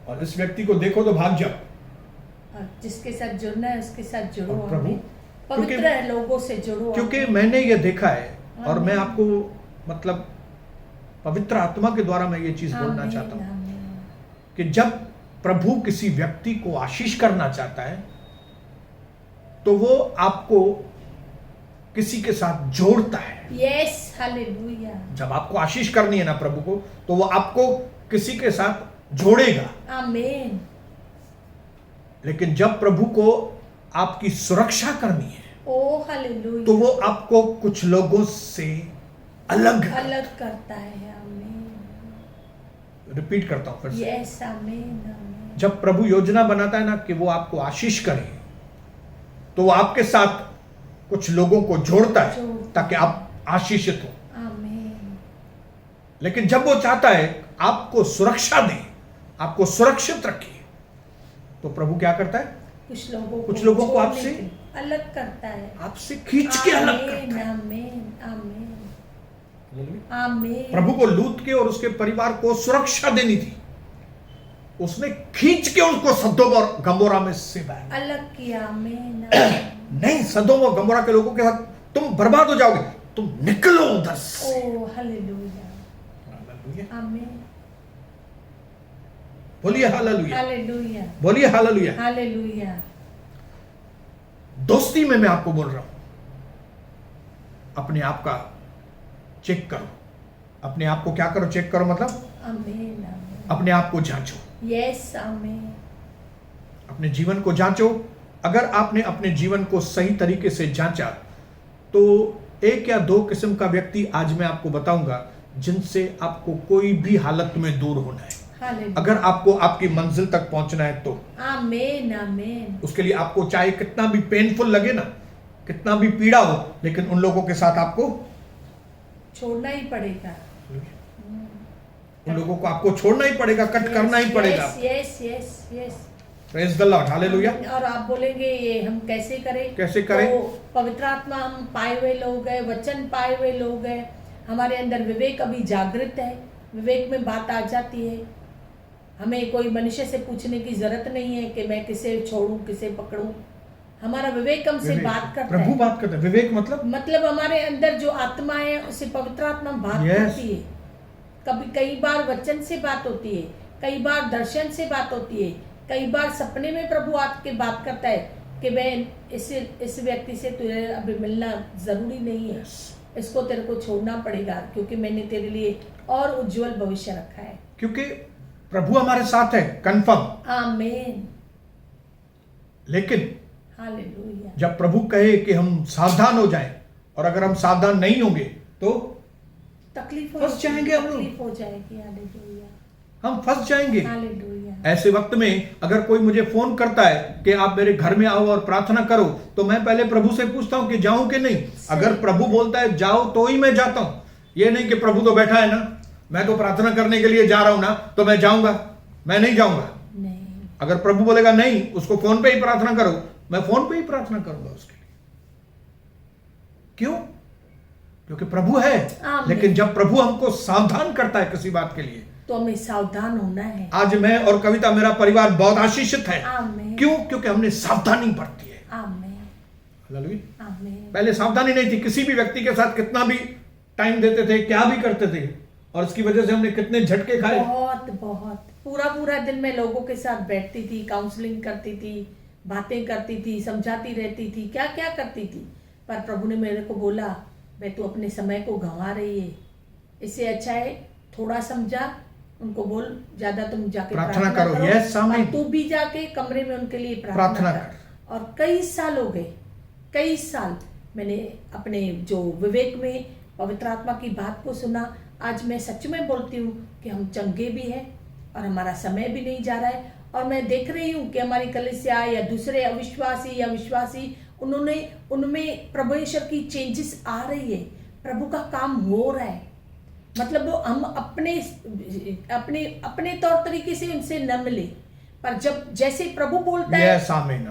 Speaker 2: और इस व्यक्ति को देखो तो भाग जाओ,
Speaker 3: और जिसके साथ जुड़ना है उसके साथ जुड़ो।
Speaker 2: और प्रभु,
Speaker 3: पवित्र लोगों से जुड़ो।
Speaker 2: क्योंकि मैंने ये देखा है, और मैं आपको मतलब पवित्र आत्मा के द्वारा मैं ये चीज बोलना चाहता हूं कि जब प्रभु किसी व्यक्ति को आशीष करना चाहता है तो वो आपको किसी के साथ जोड़ता है।
Speaker 3: Yes, hallelujah.
Speaker 2: जब आपको आशीष करनी है ना प्रभु को, तो वो आपको किसी के साथ जोड़ेगा।
Speaker 3: आमीन।
Speaker 2: लेकिन जब प्रभु को आपकी सुरक्षा करनी है,
Speaker 3: ओ हालेलुया,
Speaker 2: तो वो आपको कुछ लोगों से अलग
Speaker 3: करता है। आमीन।
Speaker 2: रिपीट करता हूं फिर से।
Speaker 3: यस, आमीन।
Speaker 2: जब प्रभु योजना बनाता है ना कि वो आपको आशीष करे, तो वो आपके साथ कुछ लोगों को जोड़ता है ताकि आप आशीषित हो।
Speaker 3: आमीन।
Speaker 2: लेकिन जब वो चाहता है आपको सुरक्षा दे, आपको सुरक्षित रखे, तो प्रभु क्या करता है? कुछ लोगों को आपसे
Speaker 3: अलग करता है,
Speaker 2: आपसे खींच के अलग करता है।
Speaker 3: आमीन, आमीन, आमीन।
Speaker 2: प्रभु को लूत के और उसके परिवार को सुरक्षा देनी थी, उसने खींच के उनको सदोम और गमोरा में से
Speaker 3: अलग किया। आमीन।
Speaker 2: नहीं, सदोम और गमोरा के लोगों के साथ तुम बर्बाद हो जाओगे, तुम निकलो उधर से।
Speaker 3: ओ हालेलुया, आमीन।
Speaker 2: बोलिए हालेलुया,
Speaker 3: हालेलुया,
Speaker 2: बोलिए हालेलुया,
Speaker 3: हालेलुया।
Speaker 2: दोस्ती में मैं आपको बोल रहा हूं, अपने आप का चेक करो, अपने आप को क्या करो? चेक करो, मतलब
Speaker 3: आमीन,
Speaker 2: अपने आप को जांचो।
Speaker 3: यस, आमीन।
Speaker 2: अपने जीवन को जांचो। अगर आपने अपने जीवन को सही तरीके से जांचा, तो एक या दो किस्म का व्यक्ति आज मैं आपको बताऊंगा जिनसे आपको कोई भी हालत में दूर होना है। अगर आपको आपकी मंजिल तक पहुंचना है तो
Speaker 3: आमीन, आमीन।
Speaker 2: उसके लिए आपको चाहे कितना भी पेनफुल लगे ना, कितना भी पीड़ा हो, लेकिन उन लोगों के साथ आपको
Speaker 3: छोड़ना ही पड़ेगा।
Speaker 2: उन लोगों को आपको छोड़ना ही पड़ेगा, कट करना ही पड़ेगा।
Speaker 3: Yes, yes, yes.
Speaker 2: Praise the lord, hallelujah.
Speaker 3: और आप बोलेंगे ये हम कैसे करें?
Speaker 2: कैसे करें?
Speaker 3: तो पवित्र आत्मा हम पाए हुए लोग हैं, वचन पाए हुए लोग हैं, हमारे अंदर विवेक अभी जागृत है, विवेक में बात आ जाती है। हमें कोई मनुष्य से पूछने की जरूरत नहीं है कि मैं किसे छोड़ूं, किसे पकड़ूं। हमारा विवेक हमसे बात करता है।
Speaker 2: प्रभु बात करता है। विवेक मतलब
Speaker 3: हमारे अंदर जो आत्मा है उससे पवित्र आत्मा बात करती है। कई बार वचन से बात होती है, कई बार दर्शन से बात होती है, कई बार सपने में प्रभु आपके बात करता है कि मैं इस व्यक्ति से तुझे अभी मिलना जरूरी नहीं है, इसको तेरे को छोड़ना पड़ेगा क्योंकि मैंने तेरे लिए और उज्जवल भविष्य रखा है।
Speaker 2: क्योंकि प्रभु हमारे साथ है, कंफर्म।
Speaker 3: आमीन।
Speaker 2: लेकिन
Speaker 3: हालेलुया,
Speaker 2: जब प्रभु कहे कि हम सावधान हो जाएं, और अगर हम सावधान नहीं होंगे तो
Speaker 3: तकलीफ
Speaker 2: फंस जाएंगे, हम लोग
Speaker 3: तकलीफ हो जाएगी। हालेलुया,
Speaker 2: हम फंस जाएंगे।
Speaker 3: हालेलुया।
Speaker 2: ऐसे वक्त में अगर कोई मुझे फोन करता है कि आप मेरे घर में आओ और प्रार्थना करो, तो मैं पहले प्रभु से पूछता हूं कि जाऊं कि नहीं। अगर प्रभु बोलता है जाओ तो ही मैं जाता हूं, ये नहीं कि प्रभु तो बैठा है ना, मैं तो प्रार्थना करने के लिए जा रहा हूं ना, तो मैं जाऊंगा। मैं नहीं जाऊंगा।
Speaker 3: नहीं।
Speaker 2: अगर प्रभु बोलेगा नहीं, उसको फोन पे ही प्रार्थना करो, मैं फोन पे ही प्रार्थना करूंगा उसके लिए। क्यों? क्योंकि प्रभु है। लेकिन जब प्रभु हमको सावधान करता है किसी बात के लिए,
Speaker 3: तो हमें सावधान होना है।
Speaker 2: आज मैं और कविता, मेरा परिवार बहुत आशीषित है।
Speaker 3: आमीन।
Speaker 2: क्यों? क्योंकि हमने सावधानी बरती है।
Speaker 3: आमीन,
Speaker 2: हालेलुया।
Speaker 3: आमीन।
Speaker 2: पहले सावधानी नहीं थी, किसी भी व्यक्ति के साथ कितना भी टाइम देते थे, क्या भी करते थे, और इसकी वजह से हमने कितने झटके खाए।
Speaker 3: बहुत बहुत पूरा दिन मैं लोगों के साथ बैठती थी, काउंसलिंग करती थी, बातें करती थी, समझाती रहती थी, क्या क्या करती थी। पर प्रभु ने मेरे को बोला, मैं तू अपने समय को गंवा रही है, इससे अच्छा है थोड़ा समझा उनको बोल ज्यादा तुम जाके
Speaker 2: प्रार्थना करो। यस, आमीन।
Speaker 3: और तू भी जाके कमरे में उनके लिए
Speaker 2: प्रार्थना
Speaker 3: कर।
Speaker 2: कर।
Speaker 3: और कई साल हो गए, कई साल मैंने अपने जो विवेक में पवित्र आत्मा की बात को सुना। आज मैं सच में बोलती हूँ कि हम चंगे भी हैं और हमारा समय भी नहीं जा रहा है। और मैं देख रही हूँ कि हमारी कलीसिया या दूसरे अविश्वासी या विश्वासी, उनमें प्रभु ईश्वर की चेंजेस आ रही है, प्रभु का काम हो रहा है। मतलब वो हम अपने तौर तरीके से उनसे न मिले, पर जब जैसे प्रभु बोलता है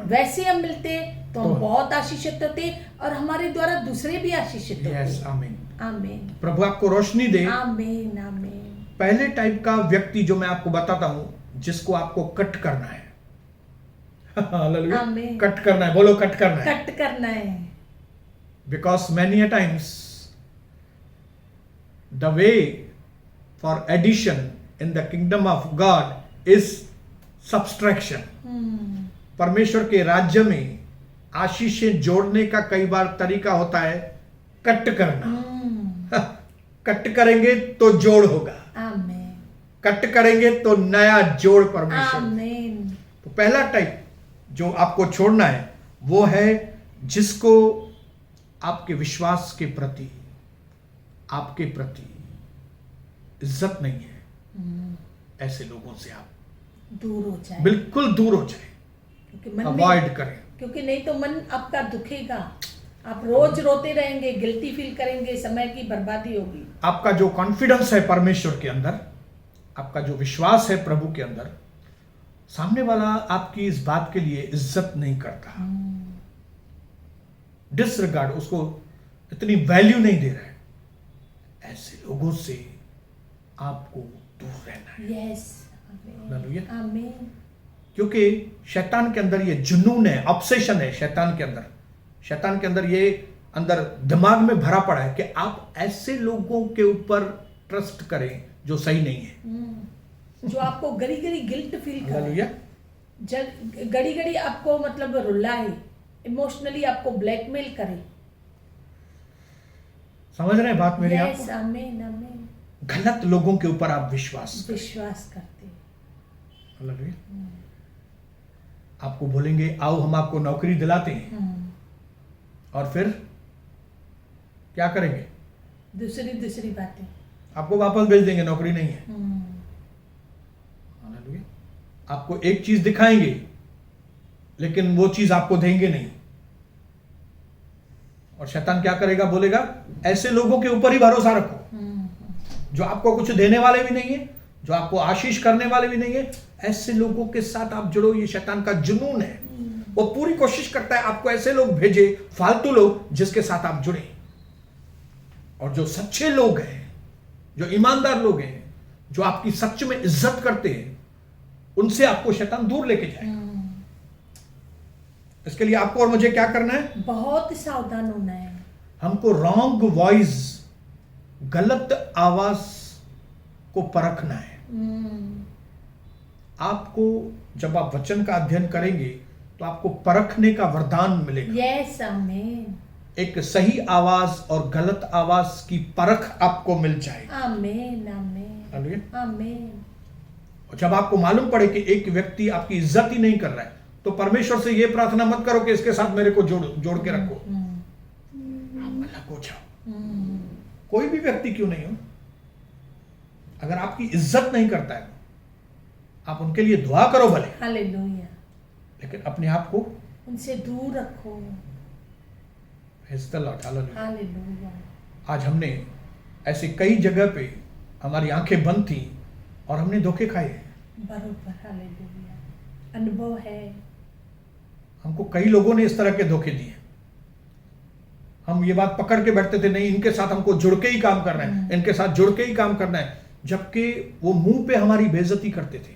Speaker 3: वैसे हम मिलते हैं तो हम बहुत आशीषित होते और हमारे द्वारा दूसरे भी आशीषित होते हैं।
Speaker 2: आमीन,
Speaker 3: आमीन।
Speaker 2: प्रभु आपको रोशनी दे।
Speaker 3: आमीन, आमीन।
Speaker 2: पहले टाइप का व्यक्ति जो मैं आपको बताता हूं, जिसको आपको कट करना है।
Speaker 3: आमीन।
Speaker 2: कट करना है, बोलो कट करना है।
Speaker 3: कट करना है।
Speaker 2: Because many a times the way for addition in the kingdom of God is subtraction. परमेश्वर के राज्य में आशीषें जोड़ने का कई बार तरीका होता है कट करना। कट करेंगे तो जोड़ होगा।
Speaker 3: आमीन।
Speaker 2: कट करेंगे तो नया जोड़ परमेश्वर।
Speaker 3: आमीन।
Speaker 2: तो पहला टाइप जो आपको छोड़ना है वो है जिसको आपके विश्वास के प्रति, आपके प्रति इज्जत नहीं है। ऐसे लोगों से आप
Speaker 3: दूर हो जाए,
Speaker 2: बिल्कुल दूर हो जाए,
Speaker 3: क्योंकि मन
Speaker 2: अवॉइड करें।
Speaker 3: क्योंकि नहीं तो मन आपका दुखेगा, आप रोज रोते रहेंगे, गिल्टी फील करेंगे, समय की बर्बादी होगी।
Speaker 2: आपका जो कॉन्फिडेंस है परमेश्वर के अंदर, आपका जो विश्वास है प्रभु के अंदर, सामने वाला आपकी इस बात के लिए इज्जत नहीं करता, डिसरिगार्ड, उसको इतनी वैल्यू नहीं दे रहा है। ऐसे लोगों से आपको दूर रहना है।
Speaker 3: यस,
Speaker 2: हालेलुया।
Speaker 3: आमीन।
Speaker 2: क्योंकि शैतान के अंदर ये जुनून है, ऑब्सेशन है। शैतान के अंदर ये अंदर दिमाग में भरा पड़ा है कि आप ऐसे लोगों के ऊपर ट्रस्ट करें जो सही नहीं है,
Speaker 3: जो आपको गड़ी गड़ी गिल्ट फील करे,
Speaker 2: हालेलुया,
Speaker 3: गड़ी गड़ी आपको मतलब रुलाए, इमोशनली आपको ब्लैकमेल करे।
Speaker 2: समझ रहे हैं बात मेरी? आप
Speaker 3: यस, आमीन, आमीन।
Speaker 2: गलत लोगों के ऊपर आप विश्वास
Speaker 3: करते,
Speaker 2: हालेलुया। आपको बोलेंगे आओ हम आपको नौकरी दिलाते हैं, और फिर क्या करेंगे?
Speaker 3: दूसरी बातें
Speaker 2: आपको वापस भेज देंगे, नौकरी नहीं है। हालेलुया। आपको एक चीज दिखाएंगे लेकिन वो चीज आपको देंगे नहीं। और शैतान क्या करेगा? बोलेगा ऐसे लोगों के ऊपर ही भरोसा रखो जो आपको कुछ देने वाले भी नहीं है, जो आपको आशीष करने वाले भी नहीं है। ऐसे लोगों के साथ आप जुड़ो, ये शैतान का जुनून है। वो पूरी कोशिश करता है आपको ऐसे लोग भेजे, फालतू लोग, जिसके साथ आप जुड़े। और जो सच्चे लोग हैं, जो ईमानदार लोग हैं, जो आपकी सच में इज्जत करते हैं, उनसे आपको शैतान दूर लेके जाए। इसके लिए आपको और मुझे क्या करना है? बहुत
Speaker 3: सावधान होना है।
Speaker 2: हमको रॉन्ग वॉइस, गलत आवाज को परखना है। आपको जब आप वचन का अध्ययन करेंगे तो आपको परखने का वरदान मिलेगा।
Speaker 3: यस, आमीन।
Speaker 2: एक सही आवाज और गलत आवाज की परख आपको मिल जाएगी।
Speaker 3: आमीन, आमीन, आमीन।
Speaker 2: और जब आपको मालूम पड़े कि एक व्यक्ति आपकी इज्जत ही नहीं कर रहा है, तो परमेश्वर से यह प्रार्थना मत करो कि इसके साथ मेरे को जोड़ के रखो। आप अलग हो जाओ। कोई भी व्यक्ति क्यों नहीं हो, अगर आपकी इज्जत नहीं करता है, आप उनके लिए दुआ करो भले,
Speaker 3: हालेलुया,
Speaker 2: लेकिन अपने आप को
Speaker 3: उनसे दूर रखो।
Speaker 2: हालेलुया। आज हमने ऐसे कई जगह पे हमारी आंखें बंद थी और हमने धोखे खाए।
Speaker 3: बरोबर, हालेलुया, अनुभव है।
Speaker 2: हमको कई लोगों ने इस तरह के धोखे दिए। हम ये बात पकड़ के बैठते थे, नहीं इनके साथ हमको जुड़ के ही काम करना है, इनके साथ जुड़ के ही काम करना है, जबकि वो मुंह पे हमारी बेइज्जती करते थे।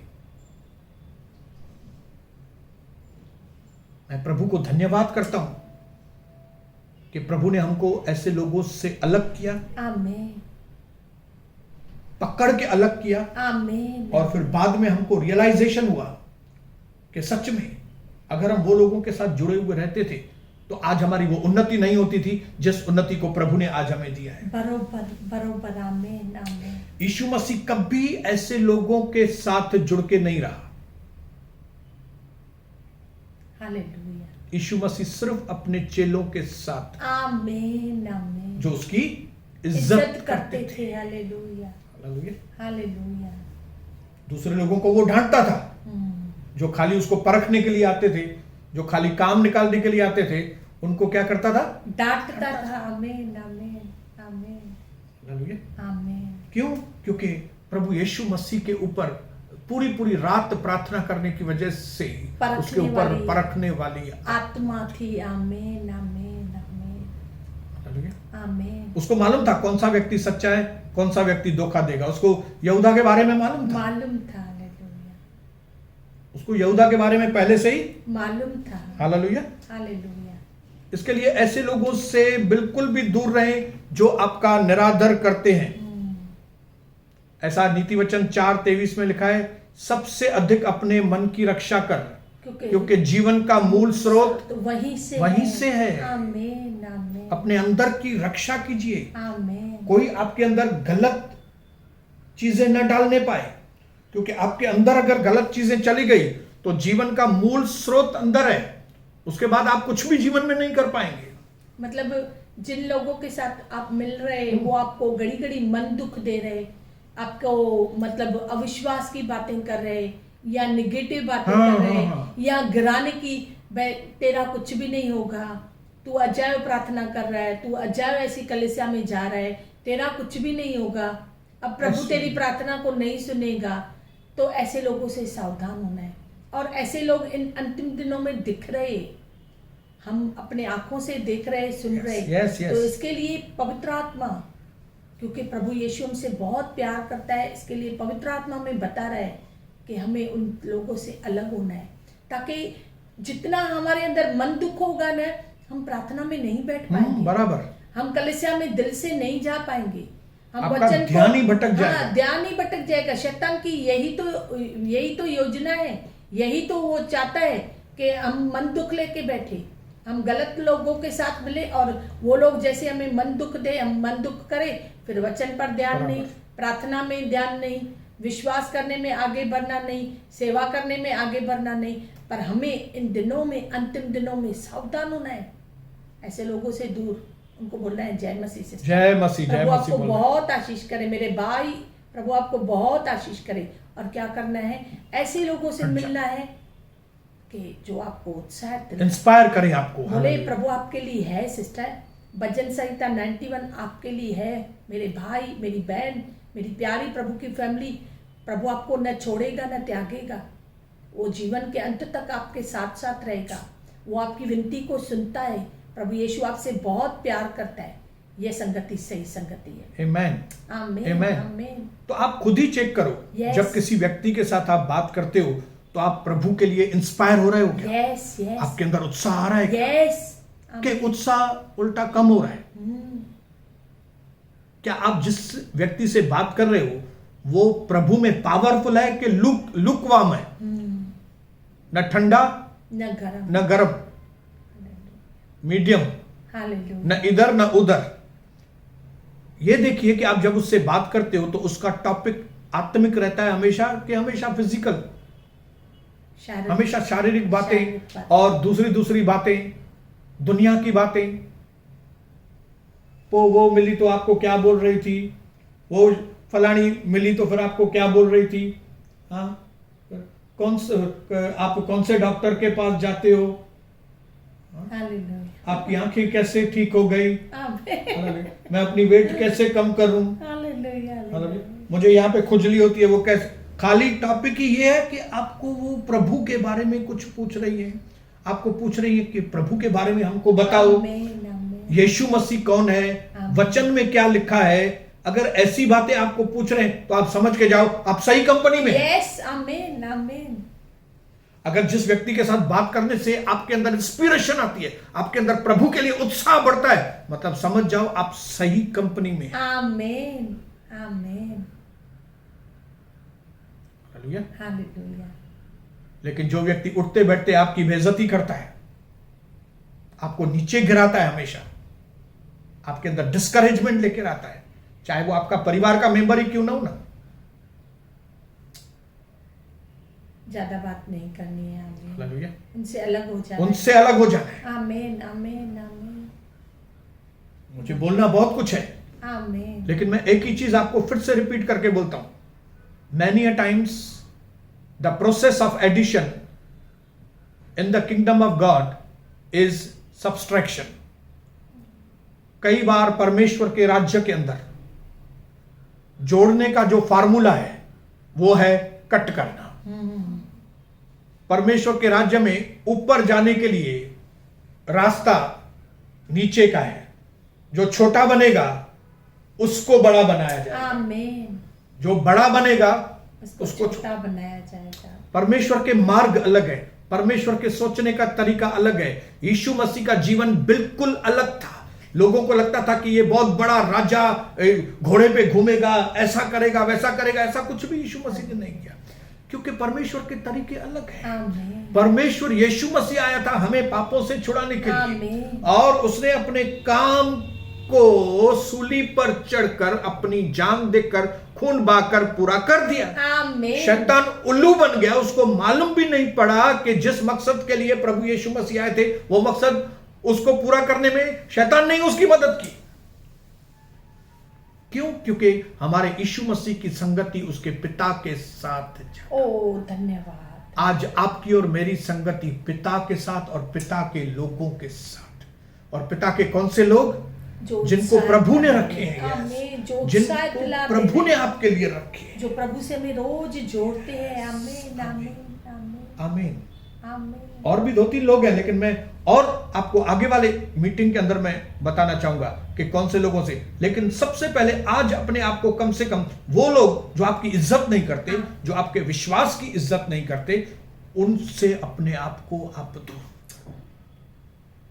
Speaker 2: मैं प्रभु को धन्यवाद करता हूं कि प्रभु ने हमको ऐसे लोगों से अलग किया।
Speaker 3: आमीन।
Speaker 2: पकड़ के अलग किया।
Speaker 3: आमीन।
Speaker 2: और फिर बाद में हमको रियलाइजेशन हुआ कि सच में अगर हम वो लोगों के साथ जुड़े हुए रहते थे तो आज हमारी वो उन्नति नहीं होती थी जिस उन्नति को प्रभु ने आज हमें दिया है।
Speaker 3: बरोबर बरोबर, आमीन आमीन।
Speaker 2: यीशु मसीह कभी ऐसे लोगों के साथ जुड़ के नहीं रहा।
Speaker 3: हालेलुया।
Speaker 2: यीशु मसीह सिर्फ अपने चेलों के साथ,
Speaker 3: आमीन आमीन,
Speaker 2: जो उसकी इज्जत करते थे।
Speaker 3: Hallelujah
Speaker 2: hallelujah.
Speaker 3: हालेलुया।
Speaker 2: दूसरे लोगों को वो डांटता था, जो खाली उसको परखने के लिए आते थे, जो खाली काम निकालने के लिए आते थे, उनको क्या करता था?
Speaker 3: डांटता था। आमीन आमीन आमीन
Speaker 2: हालेलुया।
Speaker 3: आमीन।
Speaker 2: क्यों? क्योंकि प्रभु यीशु मसीह के ऊपर पूरी पूरी रात प्रार्थना करने की वजह से उसके ऊपर परखने वाली
Speaker 3: आत्मा थी। आमीन आमीन आमीन
Speaker 2: हालेलुया।
Speaker 3: आमीन।
Speaker 2: उसको मालूम था कौन सा व्यक्ति सच्चा है, कौन सा व्यक्ति धोखा देगा। उसको यहूदा के बारे में मालूम था।
Speaker 3: हालेलुया।
Speaker 2: उसको यहूदा के बारे में पहले से ही
Speaker 3: मालूम था।
Speaker 2: हालेलुया।
Speaker 3: हालेलुया।
Speaker 2: इसके लिए ऐसे लोगों से बिल्कुल भी दूर रहें जो आपका निरादर करते हैं। ऐसा नीति वचन 4:23 में लिखा है, सबसे अधिक अपने मन की रक्षा कर, क्योंकि जीवन का मूल स्रोत वहीं से है।
Speaker 3: आमीन आमीन।
Speaker 2: अपने अंदर की रक्षा कीजिए।
Speaker 3: आमीन।
Speaker 2: कोई आपके अंदर गलत चीजें न डालने पाए, क्योंकि आपके अंदर अगर गलत चीजें चली गई तो जीवन का मूल स्रोत अंदर है। उसके बाद आप कुछ भी जीवन में नहीं कर पाएंगे।
Speaker 3: मतलब जिन लोगों के साथ आप मिल रहे, वो आपको घड़ी घड़ी मन दुख दे रहे, आपको मतलब अविश्वास की बातें कर रहे, या निगेटिव बातें कर रहे, या गिराने की, तेरा कुछ भी नहीं होगा, तू अजायब प्रार्थना कर रहा है, तू अजायब ऐसी कलीसिया में जा रहा है, तेरा कुछ भी नहीं होगा, अब प्रभु तेरी प्रार्थना को नहीं सुनेगा, तो ऐसे लोगों से सावधान होना है। और ऐसे लोग इन अंतिम दिनों में दिख रहे, हम अपने आंखों से देख रहे, सुन रहे। तो इसके लिए पवित्र आत्मा, क्योंकि प्रभु यीशु हमसे बहुत प्यार करता है, इसके लिए पवित्र आत्मा में बता रहा है कि हमें उन लोगों से अलग होना है, ताकि जितना हमारे अंदर मन दुख होगा ना, हम प्रार्थना में नहीं बैठ पाएंगे।
Speaker 2: बराबर।
Speaker 3: हम कलीसिया में दिल से नहीं जा पाएंगे। हम
Speaker 2: आपका ध्यान ही भटक जाएगा।
Speaker 3: ध्यान ही भटक जाएगा। शैतान की यही तो योजना है, यही तो वो चाहता है कि हम मन दुख लेके बैठे, हम गलत लोगों के साथ मिले, और वो लोग जैसे हमें मन दुख दे, हम मन दुख करें, फिर वचन पर ध्यान नहीं, प्रार्थना में ध्यान नहीं, विश्वास करने में आगे बढ़ना नहीं, सेवा करने में आगे बढ़ना नहीं। पर हमें इन दिनों में, अंतिम दिनों में सावधान होना है, ऐसे लोगों से दूर। उनको बोलना है जय मसीह से।
Speaker 2: जय मसीह।
Speaker 3: प्रभु आपको बहुत आशीष करे मेरे भाई, प्रभु आपको बहुत आशीष करे। और क्या करना है? ऐसे लोगों से मिलना है कि जो आपको उत्साहित,
Speaker 2: इंस्पायर करें आपको।
Speaker 3: बोले प्रभु आपके लिए है। सिस्टर, भजन संहिता 91 आपके लिए है। मेरे भाई, मेरी बहन, मेरी प्यारी प्रभु की फैमिली, प्रभु आपको न छोड़ेगा न त्यागेगा। वो जीवन के अंत तक आपके साथ साथ रहेगा। वो आपकी विनती को सुनता है। प्रभु यीशु आपसे बहुत प्यार करता है। ये संगति सही संगति है।
Speaker 2: आमीन
Speaker 3: आमीन आमीन।
Speaker 2: तो आप खुद ही चेक करो। जब किसी व्यक्ति के साथ आप बात करते हो तो आप प्रभु के लिए इंस्पायर हो रहे हो क्या?
Speaker 3: Yes yes.
Speaker 2: आपके अंदर उत्साह आ रहा है क्या?
Speaker 3: यस।
Speaker 2: कि उत्साह उल्टा कम हो रहा है? क्या आप जिस व्यक्ति से बात कर रहे हो वो प्रभु में पावरफुल है कि लुकवार्म है? न ठंडा न गर्म, मीडियम, न इधर न उधर। ये देखिए कि आप जब उससे बात करते हो तो उसका टॉपिक आत्मिक रहता है हमेशा, कि हमेशा फिजिकल, हमेशा शारीरिक बातें और दूसरी बातें, दुनिया की बातें। वो मिली तो आपको क्या बोल रही थी, वो फलानी मिली तो फिर आपको क्या बोल रही थी, हाँ आप कौन से डॉक्टर के पास जाते हो, आपकी आंखें कैसे ठीक हो गई, मैं अपनी वेट कैसे कम करूं, मुझे यहाँ पे खुजली होती है, वो कैसे। खाली टॉपिक ही ये है कि आपको वो प्रभु के बारे में कुछ पूछ रही है, आपको पूछ रही है कि प्रभु के बारे में हमको बताओ, यीशु मसीह कौन है, वचन में क्या लिखा है। अगर ऐसी बातें आपको पूछ रहे हैं तो आप समझ के जाओ आप सही कंपनी में।
Speaker 3: यस, आमीन आमीन।
Speaker 2: अगर जिस व्यक्ति के साथ बात करने से आपके अंदर इंस्पिरेशन आती है, आपके अंदर प्रभु के लिए उत्साह बढ़ता है, मतलब समझ जाओ आप सही कंपनी में।
Speaker 3: आमीन आमीन।
Speaker 2: Hallelujah
Speaker 3: hallelujah.
Speaker 2: लेकिन जो व्यक्ति उठते बैठते आपकी बेइज्जती करता है, आपको नीचे गिराता है, हमेशा आपके अंदर डिस्करेजमेंट लेकर आता है, चाहे वो आपका परिवार का मेंबर ही क्यों ना हो ना।
Speaker 3: ज्यादा बात नहीं करनी है, आमीन।
Speaker 2: हालेलुया।
Speaker 3: उनसे अलग हो जाना,
Speaker 2: उनसे अलग हो जाना है।
Speaker 3: आमीन आमीन आमीन।
Speaker 2: मुझे बोलना बहुत कुछ है,
Speaker 3: आमीन।
Speaker 2: लेकिन मैं एक ही चीज आपको फिर से रिपीट करके बोलता हूं। Many a times the process of addition in the kingdom of God is subtraction. कई बार परमेश्वर के राज्य के अंदर जोड़ने का जो फार्मूला है वो है कट करना। परमेश्वर के राज्य में ऊपर जाने के लिए रास्ता नीचे का है। जो छोटा बनेगा उसको बड़ा बनाया जाएगा,
Speaker 3: आमीन।
Speaker 2: जो बड़ा बनेगा
Speaker 3: उसको
Speaker 2: उसको
Speaker 3: छोटा बनाया जाएगा।
Speaker 2: परमेश्वर के मार्ग अलग है, परमेश्वर के सोचने का तरीका अलग है। यीशु मसीह का जीवन बिल्कुल अलग था। लोगों को लगता था कि ये बहुत बड़ा राजा, घोड़े पे घूमेगा, ऐसा करेगा वैसा करेगा। ऐसा कुछ भी यीशु मसीह ने नहीं किया, क्योंकि परमेश्वर के तरीके अलग हैं। परमेश्वर यीशु मसीह आया था हमें पापों से छुड़ाने के लिए, और उसने अपने काम को सूली पर चढ़कर अपनी जान देकर खून बहाकर पूरा कर दिया। शैतान उल्लू बन गया, उसको मालूम भी नहीं पड़ा कि जिस मकसद के लिए प्रभु यीशु मसीह आए थे वो मकसद उसको पूरा करने में शैतान ने उसकी मदद की। क्यों? क्योंकि हमारे यीशु मसीह की संगति उसके पिता के साथ।
Speaker 3: ओ धन्यवाद।
Speaker 2: आज आपकी और मेरी संगति पिता के साथ और पिता के लोगों के साथ। और पिता के कौन से लोग? जिनको प्रभु ने रखे हैं, जिनको प्रभु ने आपके लिए रखे हैं,
Speaker 3: जो प्रभु से हमें रोज जोड़ते हैं। आमीन आमीन
Speaker 2: आमीन
Speaker 3: आमीन।
Speaker 2: और भी 2-3 लोग हैं, लेकिन मैं और आपको आगे वाले मीटिंग के अंदर मैं बताना चाहूंगा कि कौन से लोगों से। लेकिन सबसे पहले आज अपने आप को कम से कम वो लोग जो आपकी इज्जत नहीं करते, जो आपके विश्वास की इज्जत नहीं करते, उनसे अपने आप को आप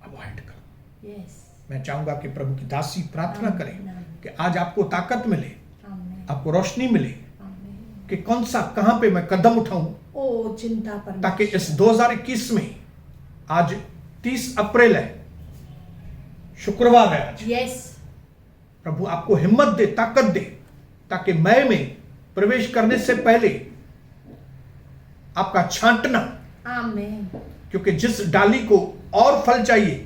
Speaker 2: अवॉइड करो। मैं चाहूंगा कि प्रभु की दासी प्रार्थना करें कि आज आपको ताकत मिले, आपको रोशनी मिले कि कौन सा कहां पे मैं कदम उठाऊं,
Speaker 3: चिंता पर,
Speaker 2: ताकि इस 2021 में, आज 30 अप्रैल है, शुक्रवार है आज, प्रभु आपको हिम्मत दे, ताकत दे, ताकि मई में प्रवेश करने से पहले आपका छांटना, क्योंकि जिस डाली को और फल चाहिए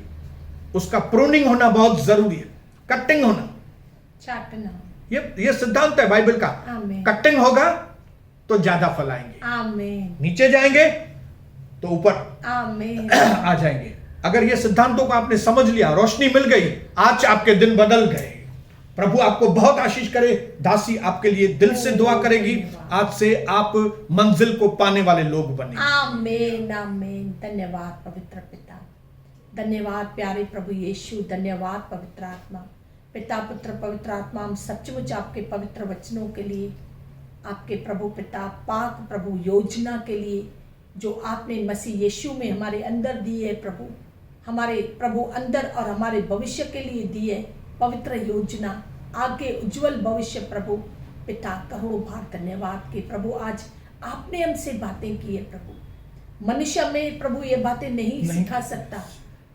Speaker 2: उसका प्रूनिंग होना बहुत जरूरी है, कटिंग होना,
Speaker 3: छांटना।
Speaker 2: ये सिद्धांत है बाइबल का। कटिंग होगा तो ज्यादा फल आएंगे,
Speaker 3: आमीन।
Speaker 2: नीचे जाएंगे तो ऊपर
Speaker 3: आमीन
Speaker 2: आ जाएंगे। अगर ये सिद्धांतों को आपने समझ लिया, रोशनी मिल गई, आज आपके दिन बदल गए। प्रभु आपको बहुत आशीष करे। दासी आपके लिए दिल से दुआ करेगी, आज से आप मंजिल को पाने वाले लोग बने।
Speaker 3: आमीन आमीन। धन्यवाद पवित्र पिता, धन्यवाद प्यारे प्रभु यीशु, धन्यवाद पवित्र आत्मा। पिता पुत्र पवित्र आत्मा, हम सचमुच आपके पवित्र वचनों के लिए, आपके प्रभु पिता पाक प्रभु योजना के लिए जो आपने मसीह यीशु में हमारे अंदर दी है प्रभु, हमारे प्रभु अंदर और हमारे भविष्य के लिए दी है पवित्र योजना, आगे उज्जवल भविष्य प्रभु पिता, करोड़ों बार धन्यवाद कि प्रभु आज आपने हमसे बातें की है प्रभु। मनुष्य में प्रभु ये बातें नहीं सिखा सकता,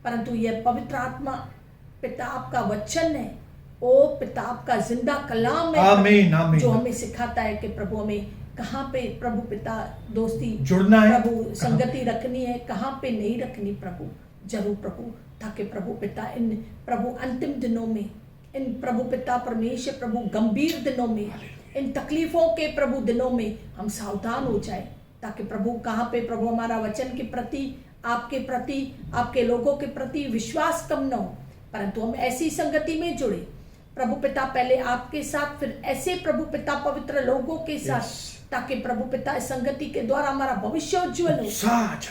Speaker 3: परंतु यह पवित्र आत्मा पिता आपका वचन है, ओ पिता आपका जिंदा कलाम है।
Speaker 2: आमीन आमीन।
Speaker 3: जो हमें सिखाता है कि प्रभु हमें कहाँ पे प्रभु पिता दोस्ती
Speaker 2: जुड़ना है,
Speaker 3: प्रभु संगति रखनी है, कहाँ पे नहीं रखनी प्रभु, जरूर प्रभु, ताकि प्रभु पिता इन प्रभु अंतिम दिनों में, इन प्रभु पिता परमेश्वर प्रभु गंभीर दिनों में, इन तकलीफों के प्रभु दिनों में हम सावधान हो जाए, ताकि प्रभु कहाँ पे प्रभु हमारा वचन के प्रति, आपके प्रति, आपके लोगों के प्रति विश्वास कम न हो, परंतु हम ऐसी संगति में जुड़े प्रभु पिता, पहले आपके साथ, फिर ऐसे प्रभु पिता पवित्र लोगों के साथ, ताकि प्रभु पिता इस संगति के द्वारा हमारा भविष्य उज्जवल हो।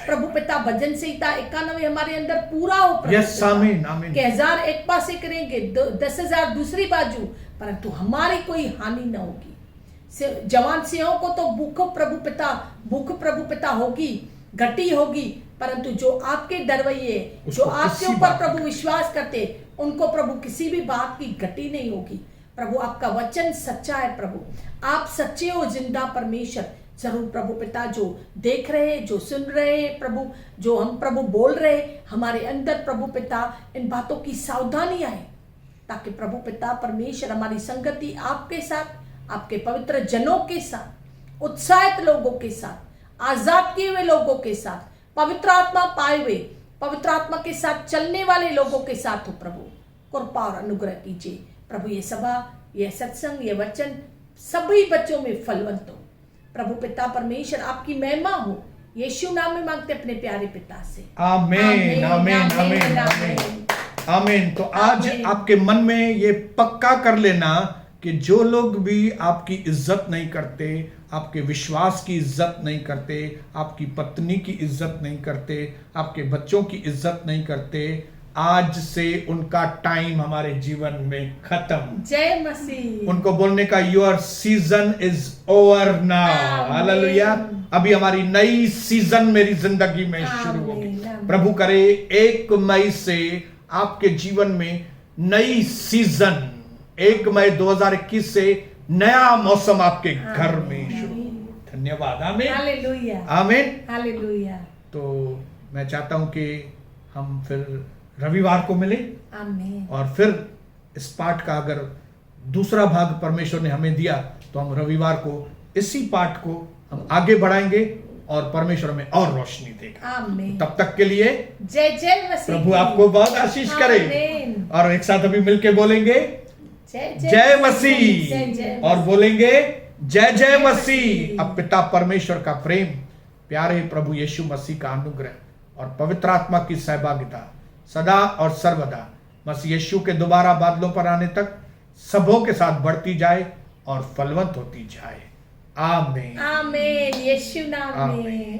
Speaker 3: प्रभु पिता भजन संहिता 91 हमारे अंदर पूरा हो प्रभु।
Speaker 2: आमीन आमीन।
Speaker 3: कि 1000 एक पासे करेंगे, 10,000 दूसरी बाजू, परंतु हमारी कोई हानि न होगी। जवान सिंहों को तो भूख प्रभु पिता होगी, घटी होगी, परंतु जो आपके डरवैये, जो आपके ऊपर प्रभु विश्वास करते, उनको प्रभु किसी भी बात की घटी नहीं होगी। प्रभु आपका वचन सच्चा है प्रभु, आप सच्चे हो जिंदा परमेश्वर, जरूर प्रभु पिता जो देख रहे हैं, जो सुन रहे हैं प्रभु, जो हम प्रभु बोल रहे हैं, हमारे अंदर प्रभु पिता इन बातों की सावधानी आए, ताकि प्रभु पिता परमेश्वर हमारी संगति आपके साथ, आपके पवित्र जनों के साथ, उत्साहित लोगों के साथ, आजाद किए हुए लोगों के साथ, पवित्र आत्मा पाए हुए, पवित्र आत्मा के साथ चलने वाले लोगों के साथ हो प्रभु। कृपा और अनुग्रह कीजिए प्रभु। ये सभा, ये सत्संग, ये वचन सभी बच्चों में फलवंत हो प्रभु पिता परमेश्वर, आपकी महिमा हो। यीशु नाम में मांगते अपने प्यारे पिता से,
Speaker 2: आमीन आमीन आमीन आमीन आमीन। तो आज आपके मन में ये पक्का कर लेना कि जो लोग भी आपकी इज्जत नहीं करते, आपके विश्वास की इज्जत नहीं करते, आपकी पत्नी की इज्जत नहीं करते, आपके बच्चों की इज्जत नहीं करते, आज से उनका टाइम हमारे जीवन में खत्म।
Speaker 3: जय मसीह।
Speaker 2: उनको बोलने का your season is over now. Hallelujah. अभी हमारी नई सीजन मेरी जिंदगी में शुरू होगी। प्रभु करे 1 मई से आपके जीवन में नई सीजन, 1 मई 2021 से नया मौसम आपके घर में शुरू। धन्यवाद। आमीन
Speaker 3: हालेलुया
Speaker 2: आमीन
Speaker 3: हालेलुया।
Speaker 2: तो मैं चाहता हूं कि हम फिर रविवार को मिले,
Speaker 3: आमीन।
Speaker 2: और फिर इस पाठ का अगर दूसरा भाग परमेश्वर ने हमें दिया तो हम रविवार को इसी पाठ को हम आगे बढ़ाएंगे और परमेश्वर में और रोशनी देगा।
Speaker 3: आमीन।
Speaker 2: तब तक के लिए
Speaker 3: जय जय मसीह।
Speaker 2: प्रभु आपको बहुत आशीष करे।
Speaker 3: आमीन।
Speaker 2: और एक साथ अभी मिलके बोलेंगे जय मसीह, और बोलेंगे जय जय मसीह। अब पिता परमेश्वर का प्रेम, प्यारे प्रभु यीशु मसीह का अनुग्रह और पवित्र आत्मा की सहभागिता सदा और सर्वदा मसीह यीशु के दोबारा बादलों पर आने तक सबों के साथ बढ़ती जाए और फलवंत होती जाए। आमीन
Speaker 3: आमीन। यीशु नाम में।